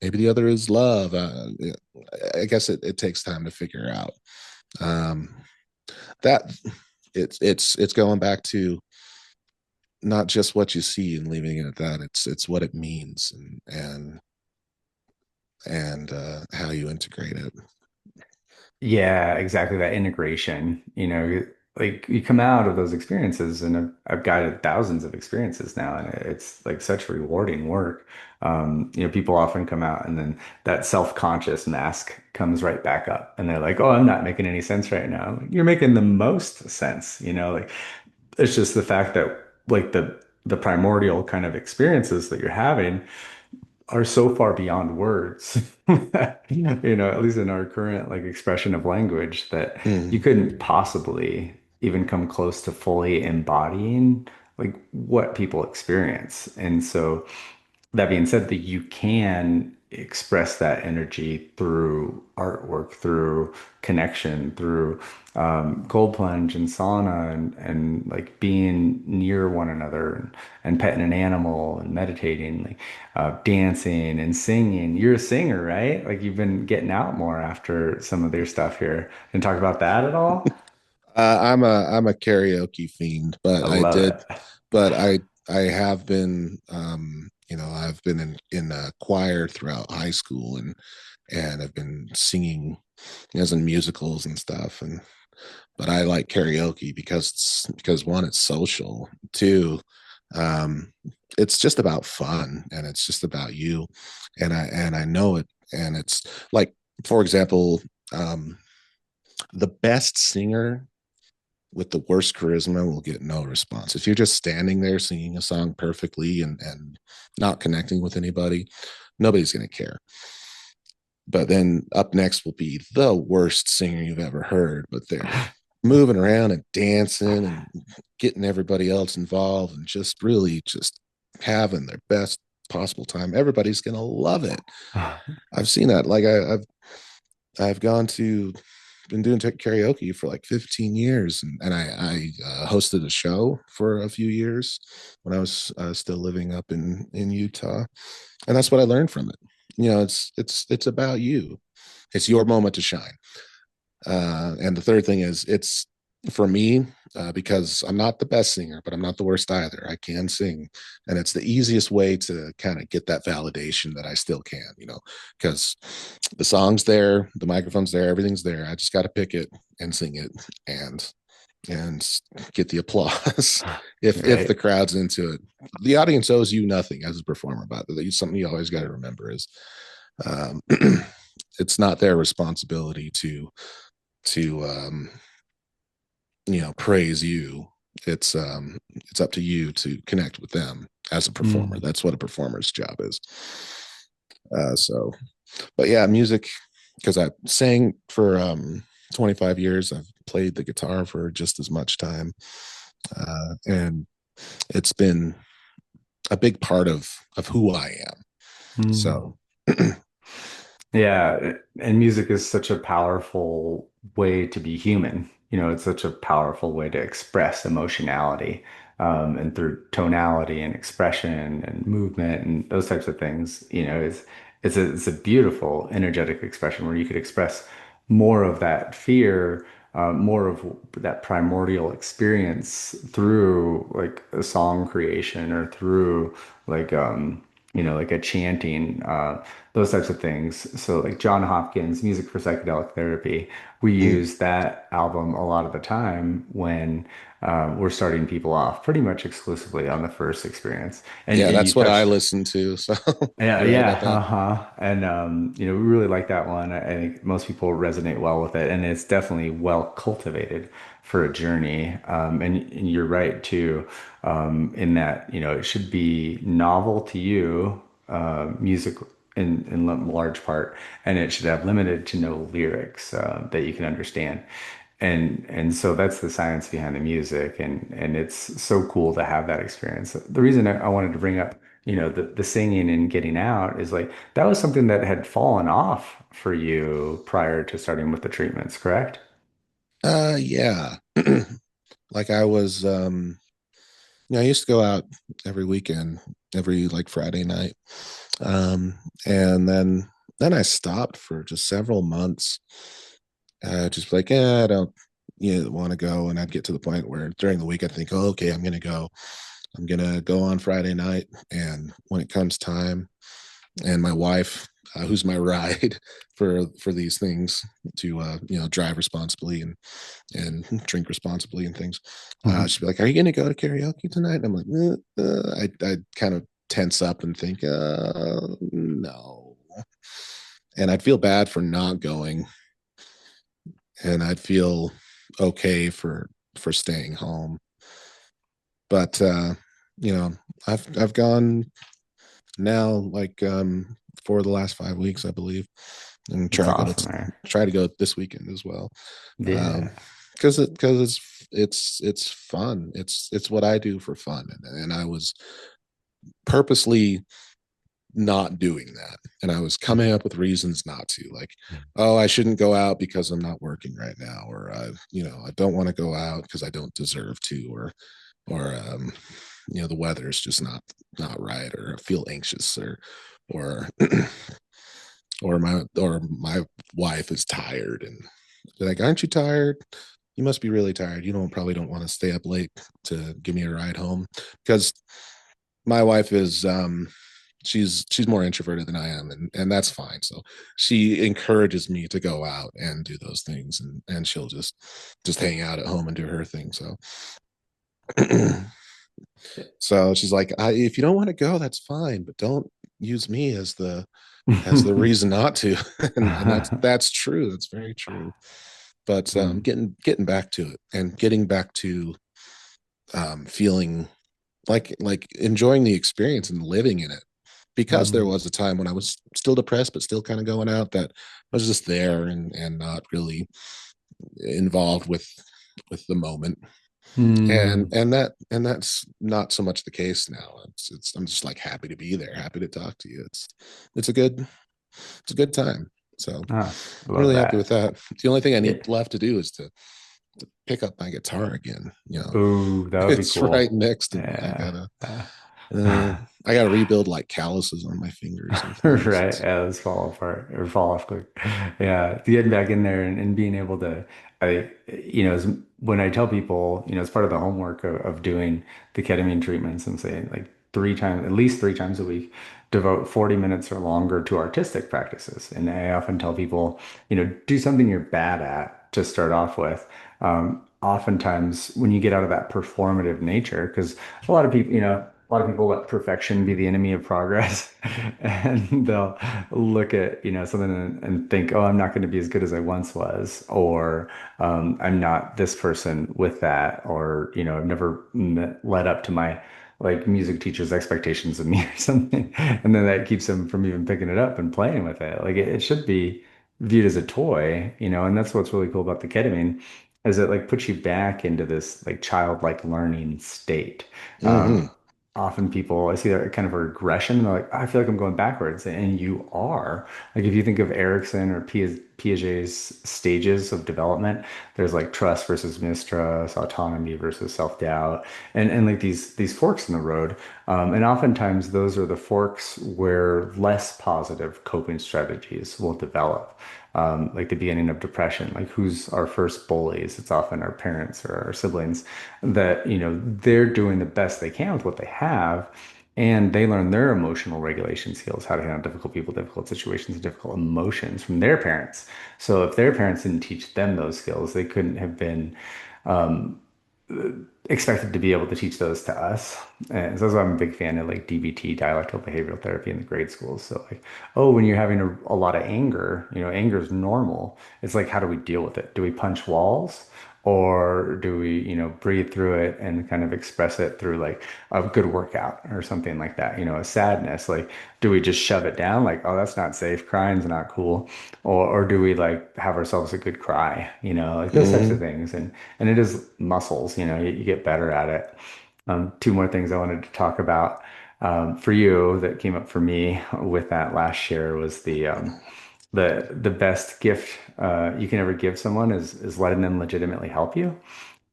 Speaker 1: the other is love. I guess it takes time to figure out. Um, that it's going back to not just what you see and leaving it at that. It's what it means, and how you integrate it.
Speaker 2: Yeah, exactly. That integration, like you come out of those experiences, and I've guided thousands of experiences now, and it's like such rewarding work. People often come out and then that self-conscious mask comes right back up, and they're like, "Oh, I'm not making any sense right now." You're making the most sense, like it's just the fact that like the primordial kind of experiences that you're having are so far beyond words, at least in our current like expression of language, that you
Speaker 1: Mm,
Speaker 2: couldn't possibly even come close to fully embodying like what people experience. And so that being said, that you can express that energy through artwork, through connection, through cold plunge and sauna, and like being near one another, and petting an animal and meditating, like dancing and singing. You're a singer, right? Like you've been getting out more after some of their stuff here. And talk about that at all?
Speaker 1: I'm a karaoke fiend,
Speaker 2: I love it.
Speaker 1: but I have been, I've been in a choir throughout high school, and I've been singing as in musicals and stuff. And but I like karaoke because one, it's social. Two, um, it's just about fun, and it's just about you, and I know it. And it's like, for example, um, the best singer with the worst charisma will get no response. If you're just standing there singing a song perfectly and not connecting with anybody, nobody's going to care. But then up next will be the worst singer you've ever heard, but they're moving around and dancing and getting everybody else involved and just really just having their best possible time. Everybody's going to love it. I've seen that. Like I've gone to been doing karaoke for like 15 years, and I hosted a show for a few years when I was still living up in Utah, and that's what I learned from it. It's about you. It's your moment to shine. And the third thing is, it's for me, because I'm not the best singer, but I'm not the worst either. I can sing, and it's the easiest way to kind of get that validation that I still can, because the song's there, the microphone's there, everything's there. I just got to pick it and sing it, and get the applause if the
Speaker 2: Right.
Speaker 1: crowd's into it. The audience owes you nothing as a performer, but something you always got to remember is, um, it's not their responsibility to praise you. It's up to you to connect with them as a performer.
Speaker 2: Mm.
Speaker 1: That's what a performer's job is. So but yeah, music, because I sang for 25 years. I've played the guitar for just as much time, and it's been a big part of who I am.
Speaker 2: Mm.
Speaker 1: So
Speaker 2: Yeah, and music is such a powerful way to be human. It's such a powerful way to express emotionality, and through tonality and expression and movement and those types of things. It's a beautiful energetic expression where you could express more of that fear, more of that primordial experience through like a song creation, or through like like a chanting, those types of things. So like John Hopkins, Music for Psychedelic Therapy, we
Speaker 1: mm,
Speaker 2: use that album a lot of the time when we're starting people off pretty much exclusively on the first experience. And
Speaker 1: yeah,
Speaker 2: and you
Speaker 1: that's what I
Speaker 2: touched.
Speaker 1: listen to. So
Speaker 2: Yeah,
Speaker 1: you're right
Speaker 2: yeah,
Speaker 1: about that.
Speaker 2: uh-huh. And we really like that one. I think most people resonate well with it, and it's definitely well cultivated for a journey. And you're right too, in that, it should be novel to you, music in large part, and it should have limited to no lyrics that you can understand. And so that's the science behind the music, and it's so cool to have that experience. The reason I wanted to bring up, the singing and getting out is like that was something that had fallen off for you prior to starting with the treatments, correct?
Speaker 1: Yeah. Like I was I used to go out every weekend, every like Friday night. Um and then I stopped for just several months. Just like, I don't want to go. And I'd get to the point where during the week I'd think, oh, okay, I'm gonna go. I'm gonna go on Friday night. And when it comes time, and my wife, who's my ride for these things to drive responsibly and drink responsibly and things.
Speaker 2: Mhm.
Speaker 1: She'd be like, "Are you going to go to karaoke tonight?" And I'm like, I kind of tense up and think, no. And I'd feel bad for not going, and I'd feel okay for staying home. But you know, I've gone now like for the last 5 weeks, I believe, and
Speaker 2: It's awesome, man.
Speaker 1: try to go this weekend as well.
Speaker 2: Yeah.
Speaker 1: Because it's fun. It's what I do for fun, and I was purposely not doing that, and I was coming up with reasons not to, like, oh, I shouldn't go out because I'm not working right now, or I don't want to go out because I don't deserve to, or the weather is just not right, or I feel anxious, or or my wife is tired, and like, aren't you tired? You must be really tired. You don't want to stay up late to give me a ride home, because my wife is she's more introverted than I am, and that's fine. So she encourages me to go out and do those things, and she'll just hang out at home and do her thing. So so she's like, if you don't want to go, that's fine, but don't use me as the reason not to. And that's true. That's very true. But
Speaker 2: Mm.
Speaker 1: getting back to it, and getting back to feeling like enjoying the experience and living in it, because there
Speaker 2: Mm.
Speaker 1: was a time when I was still depressed but still kind of going out, that I was just there, and not really involved with the moment.
Speaker 2: Mm.
Speaker 1: And that's not so much the case now. I'm just like happy to be there, happy to talk to you. It's a good it's a good time. So
Speaker 2: Ah, I
Speaker 1: I'm
Speaker 2: love
Speaker 1: really happy with
Speaker 2: that.
Speaker 1: that. The only thing I
Speaker 2: Yeah.
Speaker 1: need left to do is to pick up my guitar again.
Speaker 2: Ooh, that would be
Speaker 1: It's right
Speaker 2: cool.
Speaker 1: next to me.
Speaker 2: Yeah.
Speaker 1: Uh, I gotta rebuild like calluses on my fingers and things.
Speaker 2: Right. Yeah, those fall apart or fall off quick. Yeah. Getting back in there and being able to, when I tell people, it's part of the homework of doing the ketamine treatments and saying like at least 3 times a week, devote 40 minutes or longer to artistic practices. And I often tell people, do something you're bad at to start off with. Oftentimes when you get out of that performative nature, because a lot of people let perfection be the enemy of progress, and they'll look at, something and think, oh, I'm not going to be as good as I once was, or I'm not this person with that, or, I've never led up to my like music teacher's expectations of me or something. And then that keeps them from even picking it up and playing with it. Like it should be viewed as a toy, and that's what's really cool about the ketamine is it like puts you back into this like childlike learning state.
Speaker 1: Mm-hmm.
Speaker 2: Often people, I see that kind of a regression. And they're like, I feel like I'm going backwards. And you are. Like if you think of Erickson or Piaget's stages of development, there's like trust versus mistrust, autonomy versus self-doubt, and like these forks in the road. And oftentimes those are the forks where less positive coping strategies will develop. Like the beginning of depression, like who's our first bullies? It's often our parents or our siblings that, they're doing the best they can with what they have. And they learn their emotional regulation skills, how to handle difficult people, difficult situations, and difficult emotions from their parents. So if their parents didn't teach them those skills, they couldn't have been expected to be able to teach those to us. And so that's why I'm a big fan of like DBT, dialectical behavioral therapy in the grade schools. So like, oh, when you're having a lot of anger, anger is normal. It's like, how do we deal with it? Do we punch walls? Or do we, breathe through it and kind of express it through like a good workout or something like that? A sadness, like, do we just shove it down? Like, oh, that's not safe. Crying's not cool. Or do we like have ourselves a good cry, like those types of
Speaker 1: Hmm.
Speaker 2: things. And it is muscles, you get better at it. Two more things I wanted to talk about for you that came up for me with that last share was the best gift you can ever give someone is letting them legitimately help you.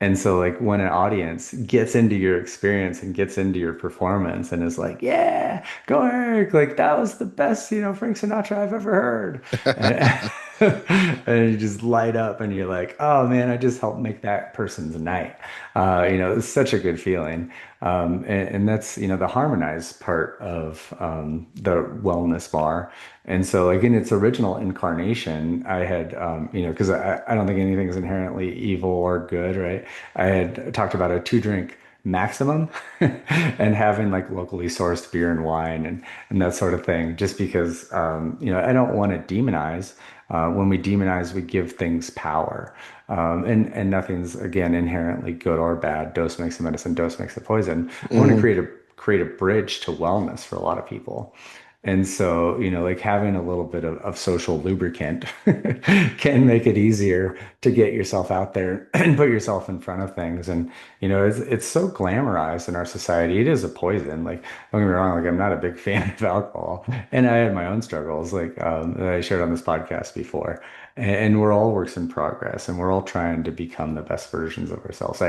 Speaker 2: And so, like, when an audience gets into your experience and gets into your performance and is like, "Yeah, go work!" Like that was the best, Frank Sinatra I've ever heard, and, and you just light up, and you're like, "Oh man, I just helped make that person's night." It's such a good feeling, and that's the harmonized part of the wellness bar. And so, like in its original incarnation, I had, because I don't think anything is inherently evil or good, right? I had talked about a two drink maximum and having like locally sourced beer and wine and that sort of thing, just because, I don't want to demonize. When we demonize, we give things power. And nothing's, again, inherently good or bad. Dose makes the medicine, dose makes the poison. I want to
Speaker 1: Hmm.
Speaker 2: create a bridge to wellness for a lot of people. And so, like having a little bit of social lubricant can make it easier to get yourself out there and put yourself in front of things. And, it's so glamorized in our society. It is a poison. Like, don't get me wrong, like I'm not a big fan of alcohol. And I had my own struggles, like that I shared on this podcast before. And we're all works in progress and we're all trying to become the best versions of ourselves.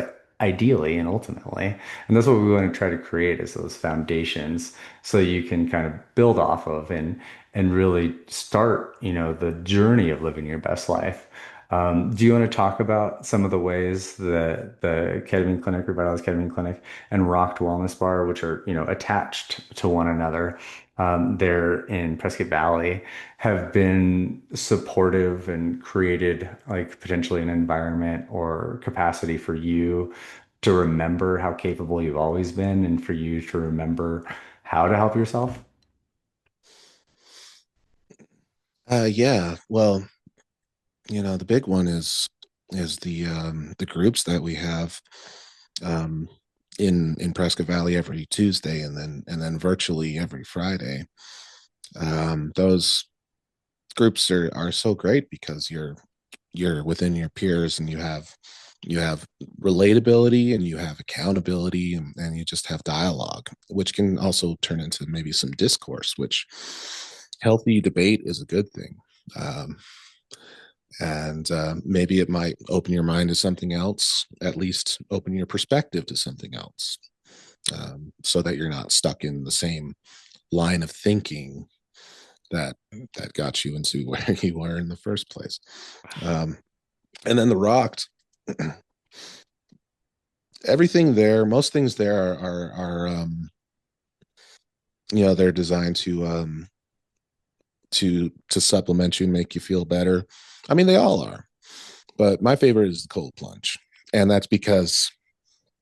Speaker 2: Ideally and ultimately. And that's what we want to try to create is those foundations so you can kind of build off of and really start, the journey of living your best life. Do you want to talk about some of the ways that the ketamine clinic, Revitalized Ketamine Clinic, and Rocked Wellness Bar, which are, attached to one another, there in Prescott Valley, have been supportive and created like potentially an environment or capacity for you to remember how capable you've always been and for you to remember how to help yourself?
Speaker 1: Yeah. Well, the big one is the groups that we have um, in Prescott Valley every Tuesday, and then virtually every Friday. Those groups are so great because you're within your peers, and you have relatability, and you have accountability, and you just have dialogue, which can also turn into maybe some discourse, which healthy debate is a good thing. um, and maybe it might open your mind to something else, at least open your perspective to something else, so that you're not stuck in the same line of thinking that that got you into where you were in the first place. um, and then the rocked, everything there, most things there are they're designed to supplement you and make you feel better. I mean, they all are, but my favorite is the cold plunge, and that's because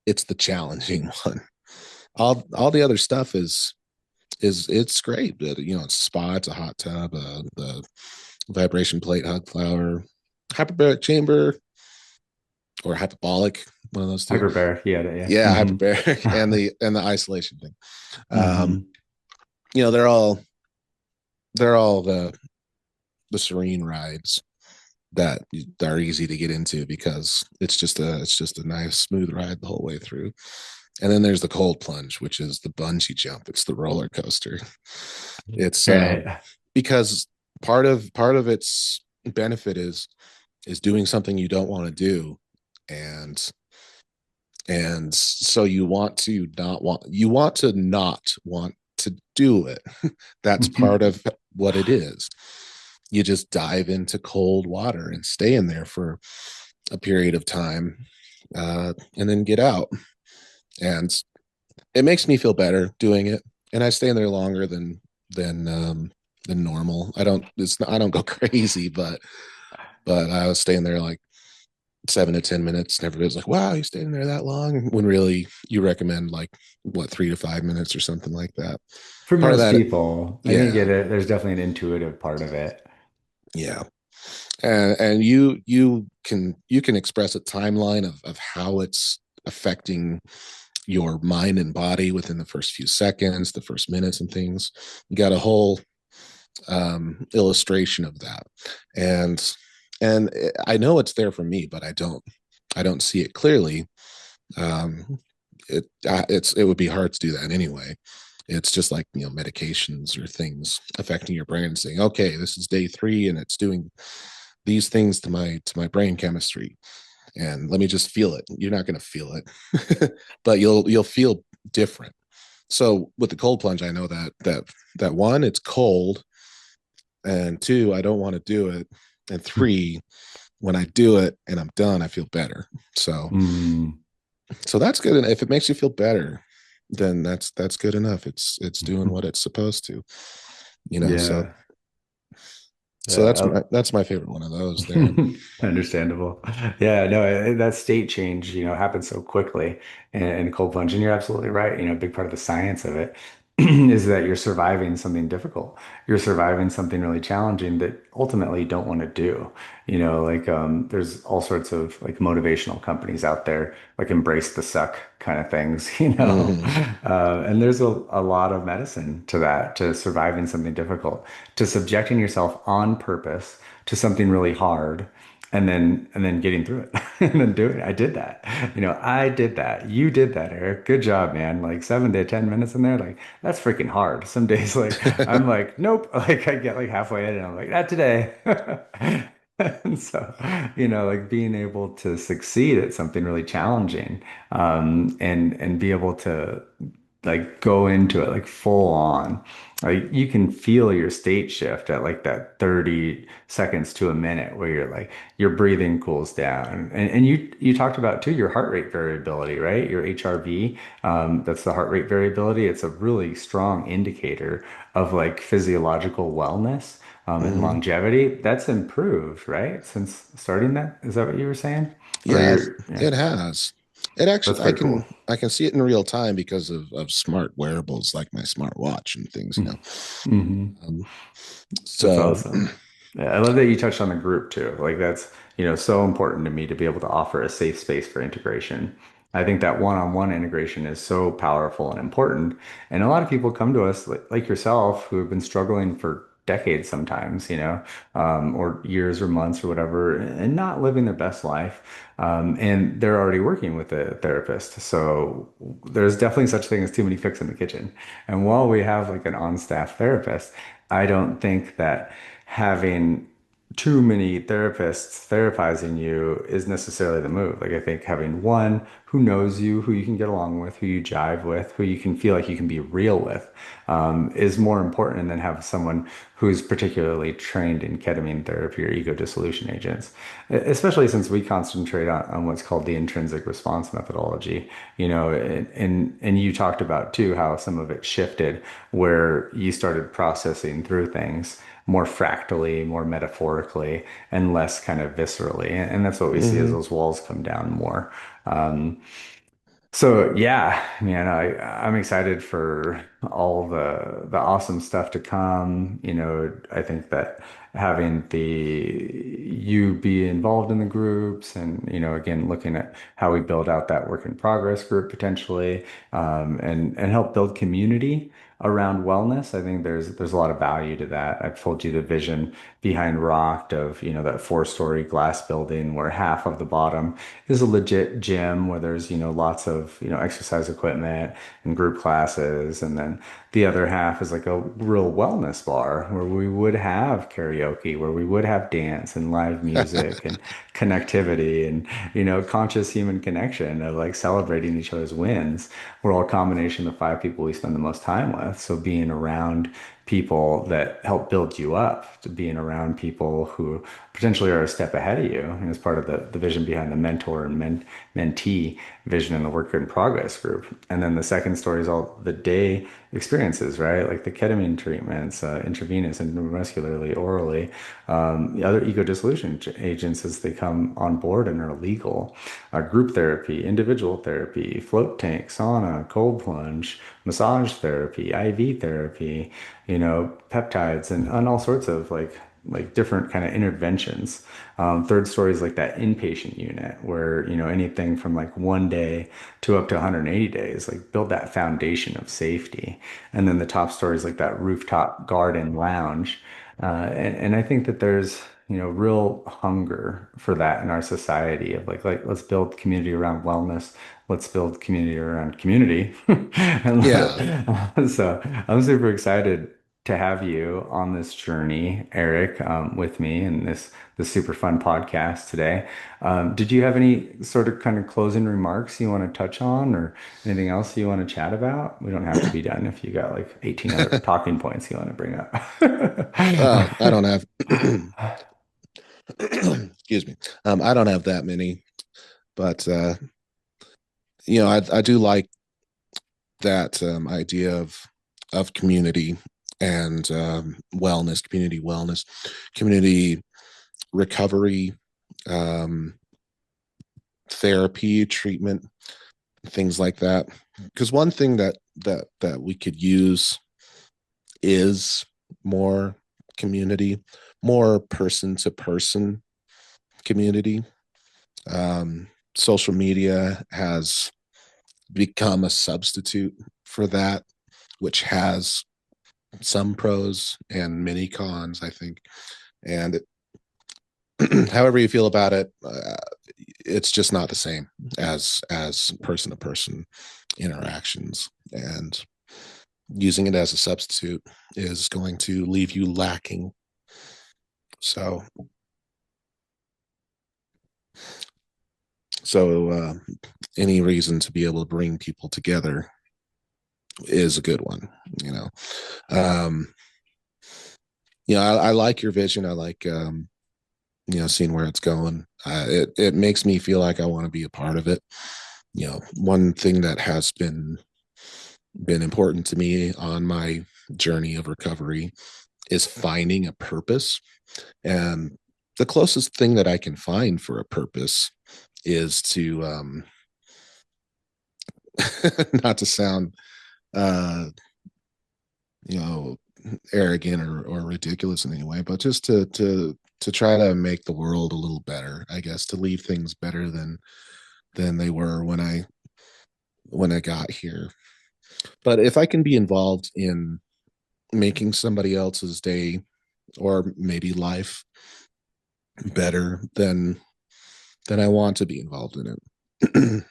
Speaker 1: it's the challenging one. All the other stuff is it's great, but it's a spa, it's a hot tub, the vibration plate, hug flower, hyperbaric chamber, or hyperbolic, one of those two.
Speaker 2: Hyperbear, yeah, yeah.
Speaker 1: Yeah,
Speaker 2: Mm-hmm.
Speaker 1: hyperbaric, and the isolation thing. um
Speaker 2: Mm-hmm.
Speaker 1: you know they're all the serene rides that are easy to get into because it's just a nice smooth ride the whole way through. And then there's the cold plunge, which is the bungee jump. It's the roller coaster. It's
Speaker 2: Right.
Speaker 1: because part of its benefit is doing something you don't want to do, and so you want to not want to do it. That's part of what it is. You just dive into cold water and stay in there for a period of time, and then get out. And it makes me feel better doing it, and I stay in there longer than normal. I don't go crazy, but I was staying there like 7 to 10 minutes, and everybody's like, "Wow, you stayed in there that long?" When really you recommend like what 3 to 5 minutes or something like that.
Speaker 2: For
Speaker 1: Part of
Speaker 2: most
Speaker 1: that,
Speaker 2: people, I think
Speaker 1: yeah,
Speaker 2: there's definitely an intuitive part of it.
Speaker 1: yeah. And you can express a timeline of how it's affecting your mind and body within the first few seconds, the first minutes, and things. You got a whole illustration of that, and and I know it's there for me, but I don't see it clearly. Um, it would be hard to do that anyway. It's just like, medications or things affecting your brain and saying, okay, this is day 3 and it's doing these things to my brain chemistry, and let me just feel it. You're not going to feel it, but you'll feel different. So with the cold plunge, I know that one, it's cold, and 2, I don't want to do it, and 3, when I do it and I'm done, I feel better. So
Speaker 2: Mm,
Speaker 1: that's good. And if it makes you feel better, then that's good enough. It's doing what it's supposed to, so
Speaker 2: yeah.
Speaker 1: that's my favorite one of those there.
Speaker 2: Understandable. Yeah, no, that state change, happens so quickly in cold plunge. And you're absolutely right. A big part of the science of it is that you're surviving something difficult. You're surviving something really challenging that ultimately you don't want to do. Like there's all sorts of like motivational companies out there, like embrace the suck kind of things,
Speaker 1: Mm-hmm.
Speaker 2: And there's a lot of medicine to that, to surviving something difficult, to subjecting yourself on purpose to something really hard and then getting through it and then doing it. I did that. I did that. You did that, Eric. Good job, man. Like 7 to 10 minutes in there, like that's freaking hard. Some days like I'm like, nope. Like I get like halfway in and I'm like, not today. And so, like being able to succeed at something really challenging, and be able to like go into it like full on. Like you can feel your state shift at like that 30 seconds to a minute where you're like your breathing cools down. And you talked about too your heart rate variability, right? Your HRV, that's the heart rate variability. It's a really strong indicator of like physiological wellness, and
Speaker 1: Mm-hmm.
Speaker 2: longevity. That's improved, right? Since starting that. Is that what you were saying? Or
Speaker 1: Yeah,
Speaker 2: yeah,
Speaker 1: it has. It
Speaker 2: that's
Speaker 1: actually, I
Speaker 2: very cool.
Speaker 1: can I can see it in real time because of smart wearables like my smartwatch and things.
Speaker 2: Mm-hmm.
Speaker 1: Um,
Speaker 2: That's
Speaker 1: so
Speaker 2: awesome. Yeah, I love that you touched on the group too. Like that's, so important to me to be able to offer a safe space for integration. I think that one-on-one integration is so powerful and important. And a lot of people come to us like yourself who have been struggling for decades sometimes, or years or months or whatever, and not living their best life. And they're already working with a therapist. So there's definitely such thing as too many cooks in the kitchen. And while we have like an on-staff therapist, I don't think that having too many therapists therapizing you is necessarily the move. Like I think having one who knows you, who you can get along with, who you jive with, who you can feel like you can be real with, is more important than have someone who's particularly trained in ketamine therapy or ego dissolution agents. Especially since we concentrate on what's called the intrinsic response methodology, and you talked about too how some of it shifted where you started processing through things more fractally, more metaphorically, and less kind of viscerally. And that's what we see as
Speaker 1: mhm.
Speaker 2: those walls come down more. So yeah, man, I'm excited for all the awesome stuff to come. I think that having the you be involved in the groups and again looking at how we build out that work in progress group potentially, and help build community around wellness. I think there's a lot of value to that. I've told you the vision behind Rocked of, that 4-story glass building where half of the bottom is a legit gym where there's, lots of, exercise equipment and group classes. And then the other half is like a real wellness bar where we would have karaoke, where we would have dance and live music and connectivity and, conscious human connection of like celebrating each other's wins. We're all a combination of the 5 people we spend the most time with. So being around people that help build you up, to being around people who potentially are a step ahead of you, and as part of the vision behind the mentor and mentee vision in the work in progress group. And then the second story is all the day experiences, right? Like the ketamine treatments, intravenous and intramuscularly, orally, the other ego dissolution agents as they come on board and are legal, group therapy, individual therapy, float tank, sauna, cold plunge, massage therapy, IV therapy, peptides and all sorts of like like different kind of interventions. Third story is like that inpatient unit where, anything from like 1 day to up to 180 days, like build that foundation of safety. And then the top story is like that rooftop garden lounge. And I think that there's, real hunger for that in our society of like let's build community around wellness. Let's build community around community.
Speaker 1: Yeah.
Speaker 2: And so I'm super excited to have you on this journey, Eric, with me in this super fun podcast today. Did you have any sort of kind of closing remarks you want to touch on, or anything else you want to chat about? We don't have to be done if you got like 18 other talking points you want to bring up.
Speaker 1: I don't have excuse me. I don't have that many, but I do like that idea of community and wellness, community recovery, um, therapy, treatment, things like that. Because one thing that we could use is more community, more person to person community. Social media has become a substitute for that, which has some pros and many cons, I think. And however you feel about it, it's just not the same as person to person interactions. And using it as a substitute is going to leave you lacking. So, so any reason to be able to bring people together is a good one. You know, um, I like your vision. I like seeing where it's going. It makes me feel like I want to be a part of it. One thing that has been important to me on my journey of recovery is finding a purpose. And the closest thing that I can find for a purpose is to not to sound uh you know arrogant or ridiculous in any way, but just to try to make the world a little better, I guess, to leave things better than they were when I got here. But if I can be involved in making somebody else's day or maybe life better, then I want to be involved in it.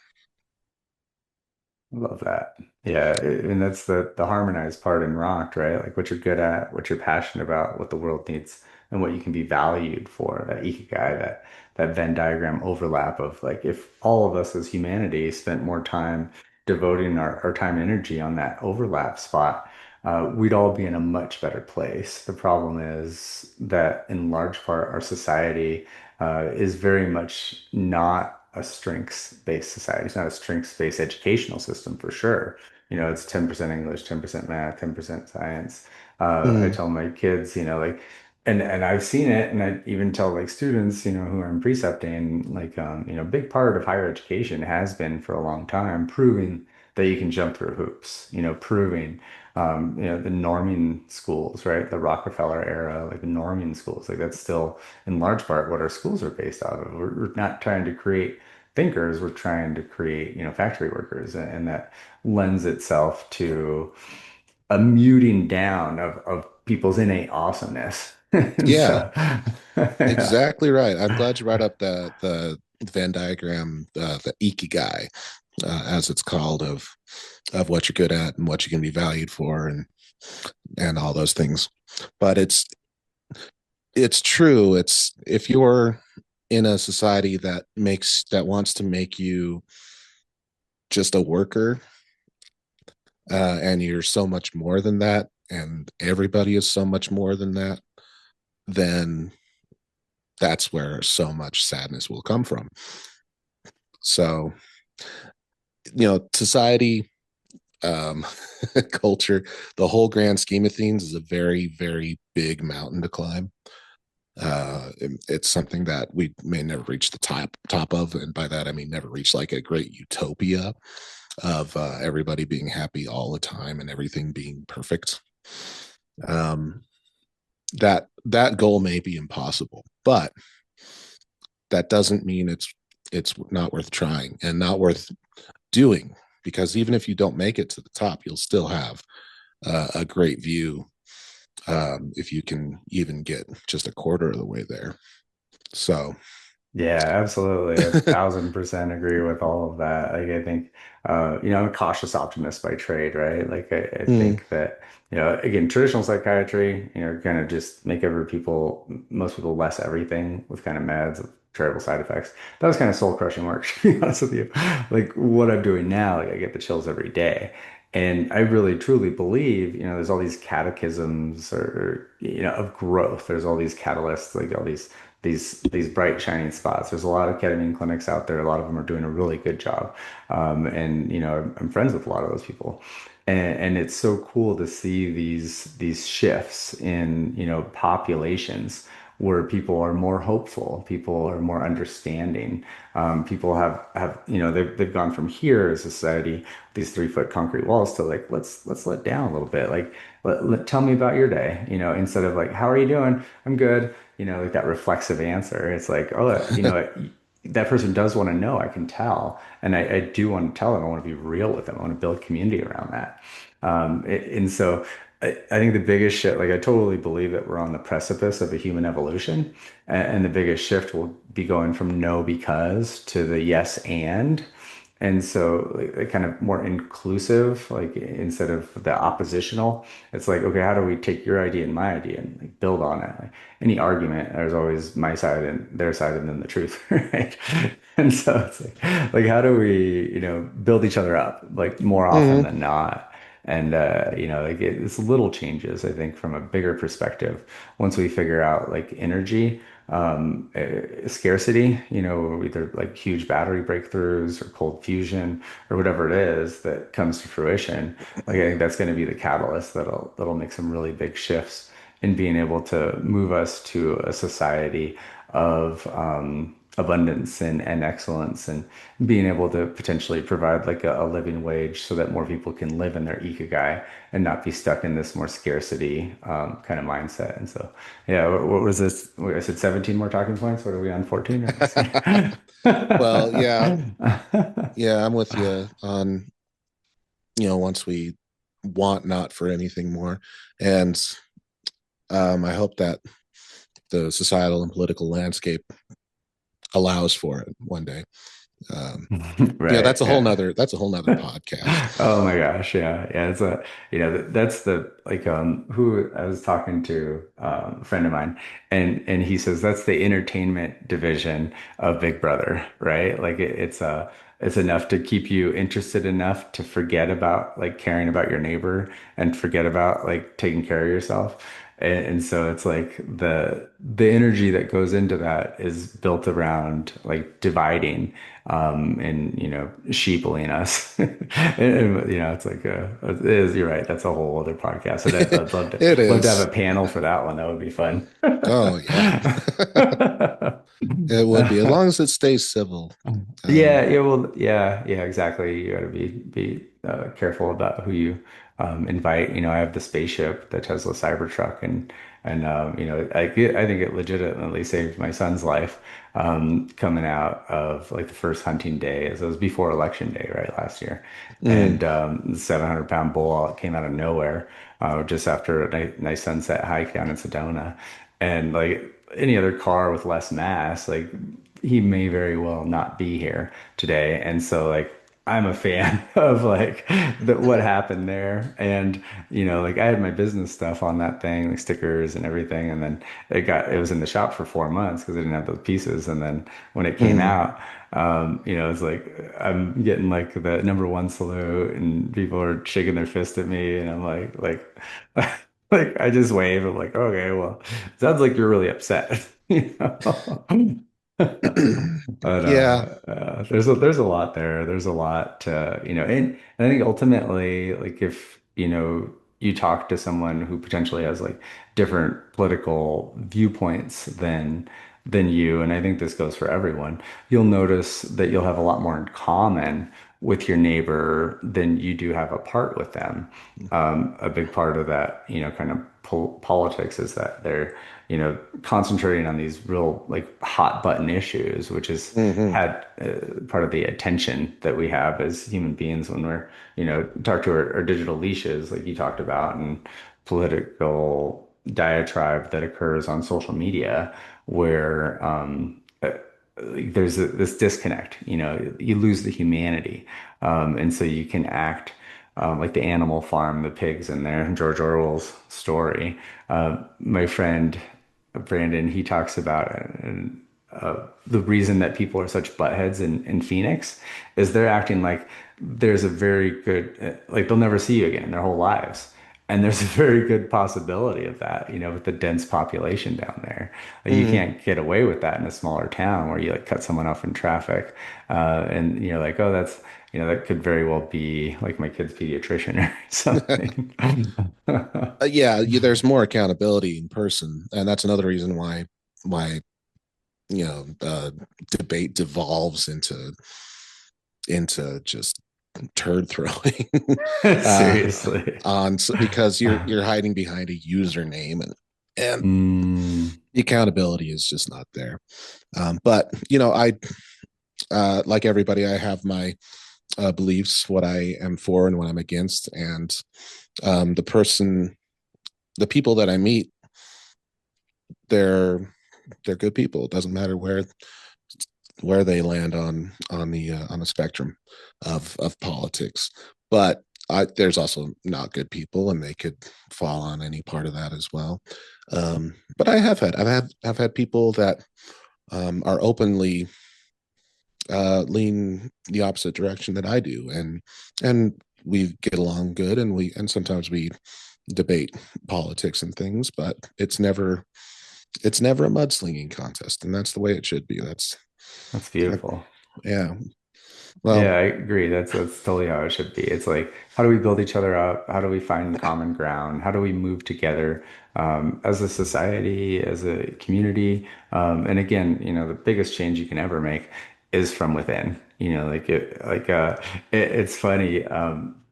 Speaker 2: Love that. Yeah, and that's the harmonized part in rock, right? Like what you're good at, what you're passionate about, what the world needs, and what you can be valued for. That ikigai, that Venn diagram overlap of like if all of us as humanity spent more time devoting our time and energy on that overlap spot, we'd all be in a much better place. The problem is that in large part our society is very much not a strengths-based society. It's not a strengths-based educational system for sure. It's 10% English, 10% math, 10% science. I
Speaker 1: Mm,
Speaker 2: tell my kids, like, and I've seen it, and I even tell like students, who I'm precepting, like, a big part of higher education has been for a long time proving that you can jump through hoops, proving, the norming schools, right? The Rockefeller era, like the norming schools, like that's still in large part what our schools are based out of. We're not trying to create thinkers, we're trying to create, factory workers, and that lends itself to a muting down of people's innate awesomeness. And
Speaker 1: yeah,
Speaker 2: so, yeah.
Speaker 1: exactly right. I'm glad you brought up the Venn diagram, the ikigai, as it's called, of what you're good at and what you can be valued for, and all those things. But it's true. It's if you're in a society that wants to make you just a worker, and you're so much more than that, and everybody is so much more than that, then that's where so much sadness will come from. So, society, um, culture, the whole grand scheme of things is a very, very big mountain to climb. It's something that we may never reach the top of, and by that I mean never reach like a great utopia of everybody being happy all the time and everything being perfect. Um, that goal may be impossible, but that doesn't mean it's not worth trying and not worth doing, because even if you don't make it to the top, you'll still have a great view, if you can even get just a quarter of the way there. So
Speaker 2: Yeah, absolutely. 1,000% agree with all of that. Like, I think, I'm a cautious optimist by trade, right? Like, I
Speaker 1: mm,
Speaker 2: think that, again, traditional psychiatry, kind of just make most people less everything with kind of meds with terrible side effects. That was kind of soul crushing work, to be honest with you. Like, what I'm doing now, like, I get the chills every day. And I really truly believe, there's all these catechisms or, of growth. There's all these catalysts, like all these bright shining spots. There's a lot of ketamine clinics out there. A lot of them are doing a really good job, and I'm friends with a lot of those people, and it's so cool to see these shifts in populations where people are more hopeful, people are more understanding. People have they've gone from here as a society, these 3 foot concrete walls, to like let's let down a little bit. Like tell me about your day, instead of like how are you doing? I'm good. Like that reflexive answer. It's like, oh, that person does want to know. I can tell, and I do want to tell them. I want to be real with them. I want to build community around that. And so I think the biggest shift, like I totally believe that we're on the precipice of a human evolution, and the biggest shift will be going from no because to the yes and so like kind of more inclusive, like instead of the oppositional, it's like, okay, how do we take your idea and my idea and like build on it? Like any argument, there's always my side and their side and then the truth, right? And so it's like how do we, build each other up like more often
Speaker 1: mm-hmm,
Speaker 2: than not? And like it's little changes, I think, from a bigger perspective. Once we figure out like energy, scarcity, either like huge battery breakthroughs or cold fusion or whatever it is that comes to fruition. Like I think that's going to be the catalyst that'll make some really big shifts in being able to move us to a society of abundance and excellence and being able to potentially provide like a living wage so that more people can live in their ikigai and not be stuck in this more scarcity kind of mindset. And so, yeah, what was this? I said 17 more talking points. What are we on, 14 or 16?
Speaker 1: well, yeah, I'm with you on, once we want not for anything more. And I hope that the societal and political landscape allows for it one day. um,
Speaker 2: Right. Yeah.
Speaker 1: that's a whole nother podcast.
Speaker 2: Oh my gosh, yeah, yeah. It's that's the like who I was talking to a friend of mine, and he says that's the entertainment division of Big Brother, right? Like it's enough to keep you interested enough to forget about like caring about your neighbor and forget about like taking care of yourself. And so it's like the energy that goes into that is built around like dividing and sheepling us. It's like it is, you're right. That's a whole other podcast. I'd
Speaker 1: It
Speaker 2: love to have a
Speaker 1: is.
Speaker 2: panel for that one. That would be fun.
Speaker 1: Oh yeah, it would be, as long as it stays civil.
Speaker 2: Yeah,
Speaker 1: um
Speaker 2: yeah, well, yeah, exactly. You got to be careful about who you invite. I have the spaceship, the Tesla Cybertruck, and I think it legitimately saved my son's life coming out of like the first hunting day, as it was before election day, right, last year,
Speaker 1: mm,
Speaker 2: and the 700-pound bull came out of nowhere just after a nice sunset hike down in Sedona, and like any other car with less mass, like he may very well not be here today. And so like I'm a fan of like what happened there. And like I had my business stuff on that thing, like stickers and everything. And then it was in the shop for 4 months because I didn't have those pieces. And then when it came
Speaker 1: mm.
Speaker 2: out, it's like I'm getting like the #1 salute and people are shaking their fist at me. And I'm like, like I just wave. I'm like, okay, well, sounds like you're really upset. But
Speaker 1: Yeah.
Speaker 2: there's a lot there. There's a lot to, and I think ultimately, like if, you talk to someone who potentially has like different political viewpoints than you, and I think this goes for everyone, you'll notice that you'll have a lot more in common with your neighbor, then you do have a part with them. A big part of that, kind of politics is that they're, concentrating on these real like hot button issues, which is
Speaker 1: Hmm.
Speaker 2: had part of the attention that we have as human beings when we're, talk to our digital leashes, like you talked about, and political diatribe that occurs on social media, where there's this disconnect. You lose the humanity, and so you can act like the Animal Farm, the pigs in there, George Orwell's story. My friend Brandon, he talks about the reason that people are such buttheads in Phoenix is they're acting like there's a very good, like they'll never see you again in their whole lives. And there's a very good possibility of that, with the dense population down there. Like, you
Speaker 1: Hmm.
Speaker 2: can't get away with that in a smaller town where you like cut someone off in traffic. And you're like, oh, that's, that could very well be like my kid's pediatrician or something.
Speaker 1: Yeah, there's more accountability in person, and that's another reason why debate devolves into just turd throwing uh
Speaker 2: Seriously.
Speaker 1: because you're hiding behind a username, and
Speaker 2: Mm,
Speaker 1: the accountability is just not there. But I like everybody, I have my beliefs, what I am for and what I'm against, and the people that I meet, they're they're good people. It doesn't matter where they land on the spectrum of politics. But there's also not good people, and they could fall on any part of that as well. But I've had people that are openly lean the opposite direction that I do, and we get along good, and sometimes we debate politics and things, but it's never a mudslinging contest, and that's the way it should be.
Speaker 2: that's
Speaker 1: That,
Speaker 2: beautiful.
Speaker 1: yeah. Well,
Speaker 2: Yeah, I agree. That's totally how it should be. It's like, how do we build each other up? How do we find common ground? How do we move together as a society, as a community? And again, the biggest change you can ever make is from within. It's funny.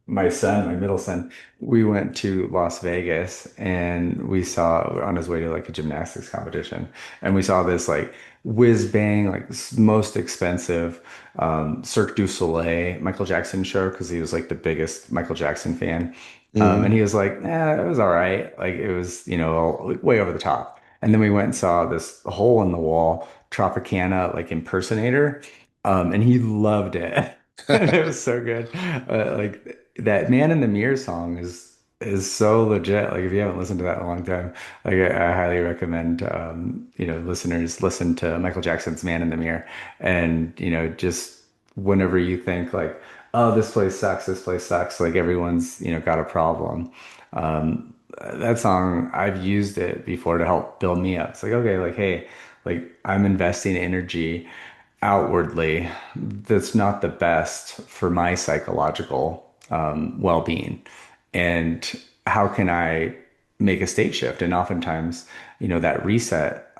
Speaker 2: My son, my middle son, we went to Las Vegas and we saw on his way to like a gymnastics competition, and we saw this like whiz bang, like most expensive Cirque du Soleil Michael Jackson show because he was like the biggest Michael Jackson fan. And
Speaker 1: mhm.
Speaker 2: he was like, it was all right. Like it was, way over the top. And then we went and saw this hole in the wall Tropicana like impersonator. And he loved it. And it was so good. Like that Man in the Mirror song is so legit. Like if you haven't listened to that in a long time, like I highly recommend listeners listen to Michael Jackson's Man in the Mirror. And just whenever you think like, oh, this place sucks, like everyone's got a problem. That song, I've used it before to help build me up. It's like, okay, like, hey, like I'm investing energy outwardly that's not the best for my psychological well-being, and how can I make a state shift? And oftentimes, that reset,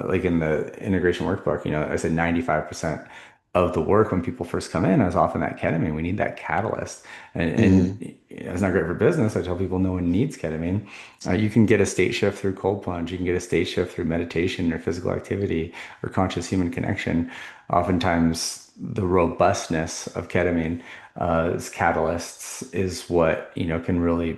Speaker 2: like in the integration workbook, I said 95% of the work when people first come in is often that ketamine. We need that catalyst, and
Speaker 1: Mhm.
Speaker 2: it's not great for business. I tell people no one needs ketamine. You can get a state shift through cold plunge. You can get a state shift through meditation or physical activity or conscious human connection. Oftentimes, the robustness of ketamine as catalysts is what can really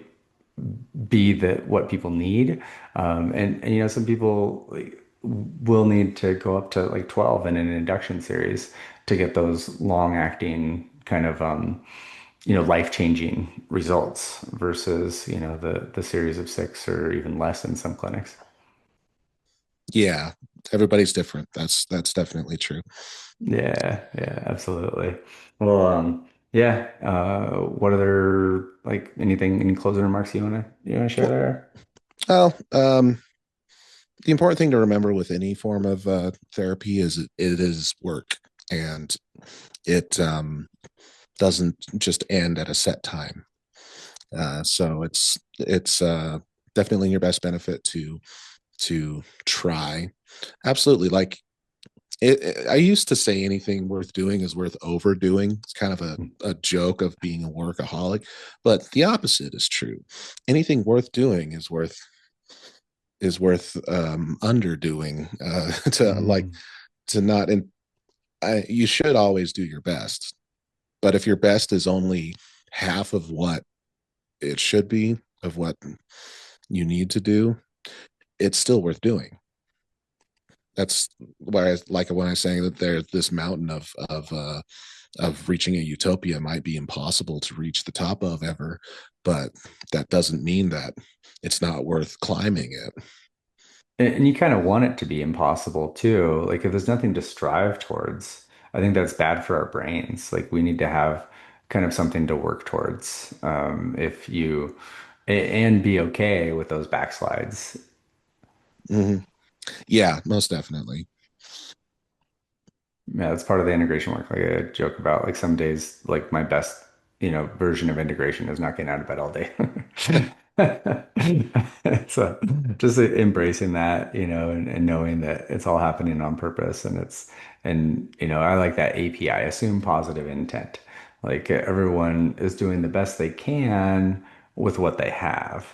Speaker 2: be what people need. And some people like, will need to go up to like 12 in an induction series to get those long acting kind of life-changing results versus the series of 6 or even less in some clinics.
Speaker 1: Yeah, everybody's different. That's definitely true.
Speaker 2: Yeah, yeah, absolutely. Well, yeah. What other like any closing remarks you wanna share
Speaker 1: Well,
Speaker 2: there?
Speaker 1: well, the important thing to remember with any form of therapy is it is work, and it doesn't just end at a set time. So it's definitely in your best benefit to try. Absolutely, like I used to say anything worth doing is worth overdoing. It's kind of a joke of being a workaholic, but the opposite is true. Anything worth doing is worth underdoing. To like
Speaker 2: Mm.
Speaker 1: to not. And you should always do your best, but if your best is only half of what it should be, of what you need to do, it's still worth doing. That's why I like when I was saying that there's this mountain of reaching a utopia might be impossible to reach the top of ever, but that doesn't mean that it's not worth climbing it.
Speaker 2: And you kind of want it to be impossible too. Like if there's nothing to strive towards, I think that's bad for our brains. Like we need to have kind of something to work towards. If you and be okay with those backslides.
Speaker 1: Mm-hmm. Yeah, most definitely.
Speaker 2: Yeah, that's part of the integration work. Like I joke about, like some days, like my best, version of integration is not getting out of bed all day. So just embracing that, and knowing that it's all happening on purpose and I like that API, assume positive intent. Like everyone is doing the best they can with what they have.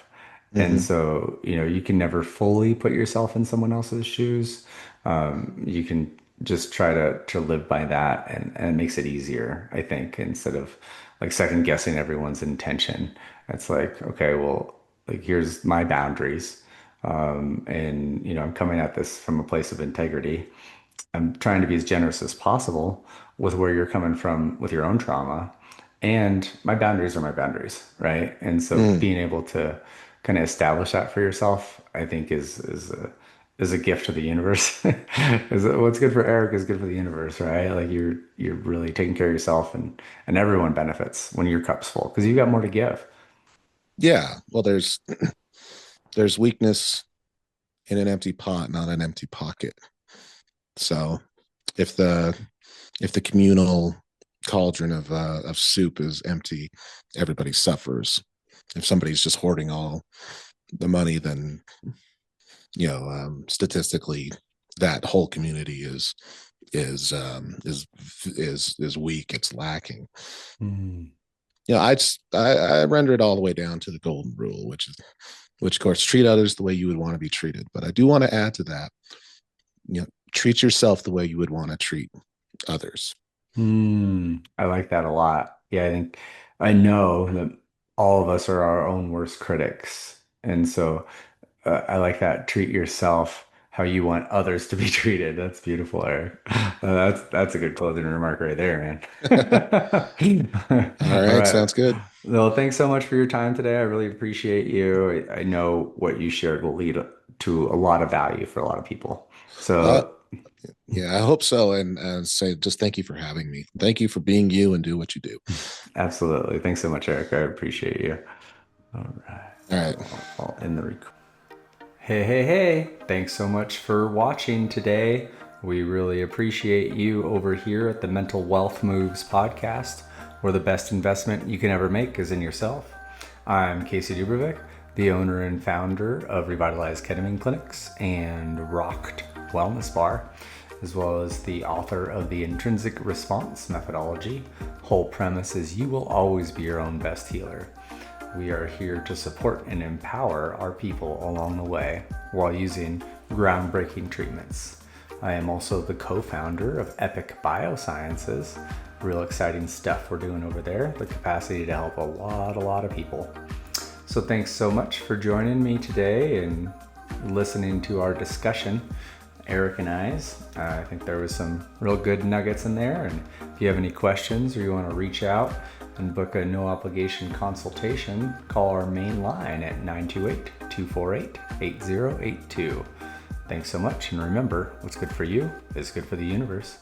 Speaker 2: And
Speaker 1: Mm-hmm.
Speaker 2: so, you can never fully put yourself in someone else's shoes. You can just try to live by that, and it makes it easier, I think, instead of like second guessing everyone's intention. It's like, okay, well, like here's my boundaries. And I'm coming at this from a place of integrity. I'm trying to be as generous as possible with where you're coming from with your own trauma. And my boundaries are my boundaries, right? And so
Speaker 1: Mm.
Speaker 2: being able to kind of establish that for yourself, I think is a gift to the universe. Is what's good for Eric is good for the universe, right? Like you're really taking care of yourself, and everyone benefits when your cup's full because you've got more to give.
Speaker 1: Yeah. Well, there's weakness in an empty pot, not an empty pocket. So if the communal cauldron of soup is empty, everybody suffers. If somebody's just hoarding all the money, then statistically, that whole community is is weak. It's lacking.
Speaker 2: Mm.
Speaker 1: I render it all the way down to the golden rule, which of course treat others the way you would want to be treated. But I do want to add to that, treat yourself the way you would want to treat others.
Speaker 2: I like that a lot. Yeah, I know that all of us are our own worst critics. And so I like that. Treat yourself how you want others to be treated. That's beautiful, Eric. That's a good closing remark right there, man.
Speaker 1: All
Speaker 2: All
Speaker 1: right,
Speaker 2: right.
Speaker 1: sounds good.
Speaker 2: Well, thanks so much for your time today. I really appreciate you. I know what you shared will lead to a lot of value for a lot of people.
Speaker 1: Uh,
Speaker 2: So
Speaker 1: yeah, I hope so. And say just thank you for having me. Thank you for being you and do what you do.
Speaker 2: absolutely. Thanks so much, Eric. I appreciate you. All right.
Speaker 1: All right.
Speaker 2: I'll end the record. Hey, hey, hey. Thanks so much for watching today. We really appreciate you over here at the Mental Wealth Moves podcast, where the best investment you can ever make is in yourself. I'm Casey Dubrovic, the owner and founder of Revitalized Ketamine Clinics and Rocked Wellness Bar, as well as the author of the Intrinsic Response Methodology. Whole premise is you will always be your own best healer. We are here to support and empower our people along the way while using groundbreaking treatments. I am also the co-founder of Epic Biosciences. Real exciting stuff we're doing over there. The capacity to help a lot of people. So thanks so much for joining me today and listening to our discussion, Eric and I's. I think there was some real good nuggets in there. And if you have any questions or you want to reach out and book a no obligation consultation, call our main line at 928-248-8082. Thanks so much. And remember, what's good for you is good for the universe.